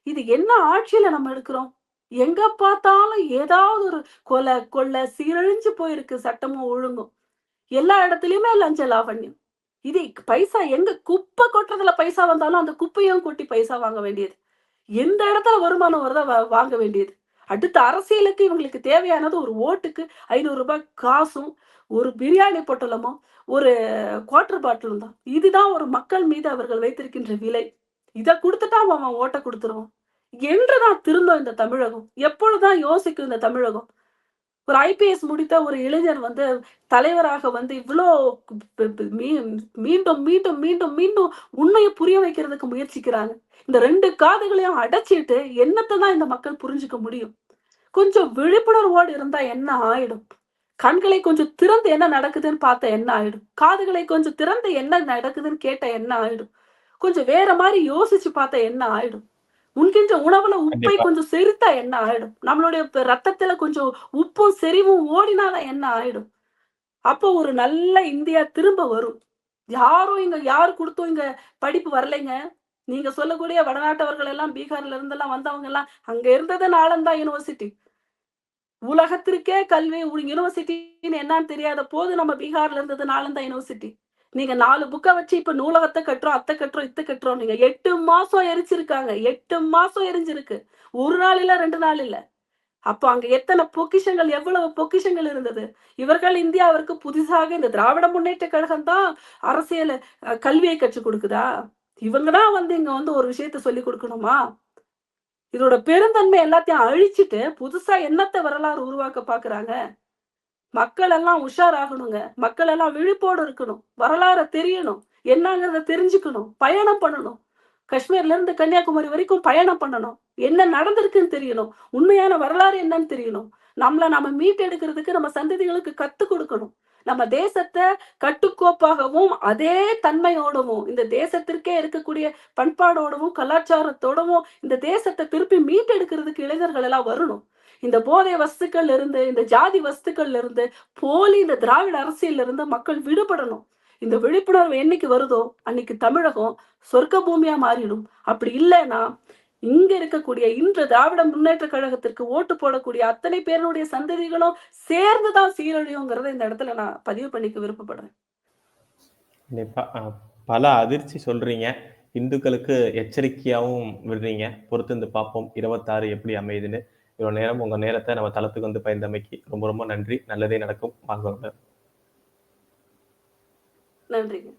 இது என்ன ஆட்சியில நம்ம எடுக்கிறோம்? எங்க பார்த்தாலும் ஏதாவது ஒரு கொலை, கொள்ளை சீரழிஞ்சு போயிருக்கு சட்டமும் ஒழுங்கும். எல்லா இடத்துலயுமே லஞ்ச லாவண்யம். இது பைசா எங்க குப்பை கொட்டுறதுல பைசா வந்தாலும் அந்த குப்பையும் கொட்டி பைசா வாங்க வேண்டியது. எந்த இடத்துல வருமானம் வருதோ வாங்க வேண்டியது. அடுத்த அரசியலுக்கு இவங்களுக்கு தேவையானது ஒரு ஓட்டுக்கு ரூ. 500 காசும், ஒரு பிரியாணி பொட்டலமும், ஒரு குவார்டர் பாட்டிலும் தான். இதுதான் ஒரு மக்கள் மீது அவர்கள் வைத்திருக்கின்ற விலை. இத குடுத்துட்டா அவன் ஓட்ட குடுத்துருவான். என்றுதான் திருந்தும் இந்த தமிழகம்? எப்பொழுதுதான் யோசிக்கும் இந்த தமிழகம்? ஒரு ஐபிஎஸ் முடித்த ஒரு இளைஞர் வந்து தலைவராக வந்து இவ்ளோ ப ப மீ மீண்டும், மீண்டும், மீண்டும், மீண்டும் உண்மைய புரிய வைக்கிறதுக்கு முயற்சிக்கிறாங்க. இந்த 2 காதுகளையும் அடைச்சிட்டு என்னத்த தான் இந்த மக்கள் புரிஞ்சுக்க முடியும்? கொஞ்சம் விழிப்புணர்வோடு இருந்தா என்ன ஆயிடும்? கண்களை கொஞ்சம் திறந்து என்ன நடக்குதுன்னு பார்த்தா என்ன ஆயிடும்? காதுகளை கொஞ்சம் திறந்து என்ன நடக்குதுன்னு கேட்டா என்ன ஆயிடும்? கொஞ்சம் வேற மாரி யோசிச்சு பார்த்தா என்ன ஆயிடும்? உண்கின்ற உணவுல உப்பை கண்டிப்பா. கொஞ்சம் செரித்தா என்ன ஆயிடும்? நம்மளுடைய ரத்தத்துல கொஞ்சம் உப்பும், செறிவும் ஓடினாதான் என்ன ஆயிடும்? அப்போ ஒரு நல்ல இந்தியா திரும்ப வரும். யாரும் இங்க யார் குடுத்தும் இங்க படிப்பு வரலைங்க. நீங்க சொல்லக்கூடிய வடநாட்டவர்கள் எல்லாம் பீகார்ல இருந்தெல்லாம் வந்தவங்க எல்லாம் அங்க இருந்தது நாலந்தா யுனிவர்சிட்டி. உலகத்திற்கே கல்வி யுனிவர்சிட்டின்னு என்னன்னு தெரியாத போது நம்ம பீகார்ல இருந்தது நாலந்தா யுனிவர்சிட்டி. நீங்க 4 புக்க வச்சு இப்ப நூலகத்த கட்டுறோம், அத கட்டுறோம், இத கட்டுறோம். நீங்க 8 மாசம் எரிச்சிருக்காங்க. 8 மாசம் எரிஞ்சிருக்கு. 1 நாள் இல்ல, 2 நாள் இல்ல. அப்ப அங்க எத்தன பொக்கிஷங்கள், எவ்வளவு பொக்கிஷங்கள் இருந்தது. இவர்கள் இந்தியாவிற்கு புதிதாக இந்த திராவிட முன்னேற்ற கழகம் தான் அரசியல் கல்வியை கற்றுக் குடுக்குதா? இவங்க தான் வந்து இங்க வந்து ஒரு விஷயத்த சொல்லிக் குடுக்கணுமா? இதோட பெருந்தன்மை எல்லாத்தையும் அழிச்சுட்டு, புதுசா என்னத்த வரலாறு உருவாக்க பாக்குறாங்க? மக்கள் எல்லாம் உஷாராகணுங்க. மக்கள் எல்லாம் விழிப்போடு இருக்கணும். வரலாற தெரியணும். என்னங்கிறத தெரிஞ்சுக்கணும். பயணம் பண்ணணும். காஷ்மீர்ல இருந்து கன்னியாகுமரி வரைக்கும் பயணம் பண்ணணும். என்ன நடந்திருக்குன்னு தெரியணும். உண்மையான வரலாறு என்னன்னு தெரியணும். நம்மள நாம மீட்டெடுக்கிறதுக்கு நம்ம சந்ததிகளுக்கு கத்துக் கொடுக்கணும். நம்ம தேசத்த கட்டுக்கோப்பாகவும், அதே தன்மையோடவும், இந்த தேசத்திற்கே இருக்கக்கூடிய பண்பாடோடவும், கலாச்சாரத்தோடவும் இந்த தேசத்த திருப்பி மீட்டெடுக்கிறதுக்கு இளைஞர்கள் எல்லாம் வரணும். இந்த போதை வஸ்துக்கள்ல இருந்து, இந்த ஜாதி வஸ்துக்கள்ல இருந்து, போலி இந்த திராவிட அரசியல்ல இருந்து மக்கள் விடுபடணும். இந்த விழிப்புணர்வு என்னைக்கு வருதோ, அன்னைக்கு தமிழகம் சொர்க்க பூமியா மாறிடும். அப்படி இல்லன்னா, இங்க இருக்கக்கூடிய இன்று திராவிட முன்னேற்ற கழகத்திற்கு ஓட்டு போடக்கூடிய அத்தனை பேருடைய சந்ததிகளும் சேர்ந்து தான் சீரழியுங்கிறத இந்த இடத்துல நான் பதிவு பண்ணிக்க விருப்பப்படுறேன். கண்டிப்பா. பல அதிர்ச்சி சொல்றீங்க. இந்துக்களுக்கு எச்சரிக்கையாவும் விடுறீங்க. பொறுத்திருந்து பார்ப்போம் 26 எப்படி அமையுதுன்னு. இவ்வளோ நேரம் உங்க நேரத்த நம்ம தளத்துக்கு வந்து பயந்தமைக்கு ரொம்ப ரொம்ப நன்றி. நல்லதே நடக்கும். வாழ்க வளமுடன். நன்றிங்க.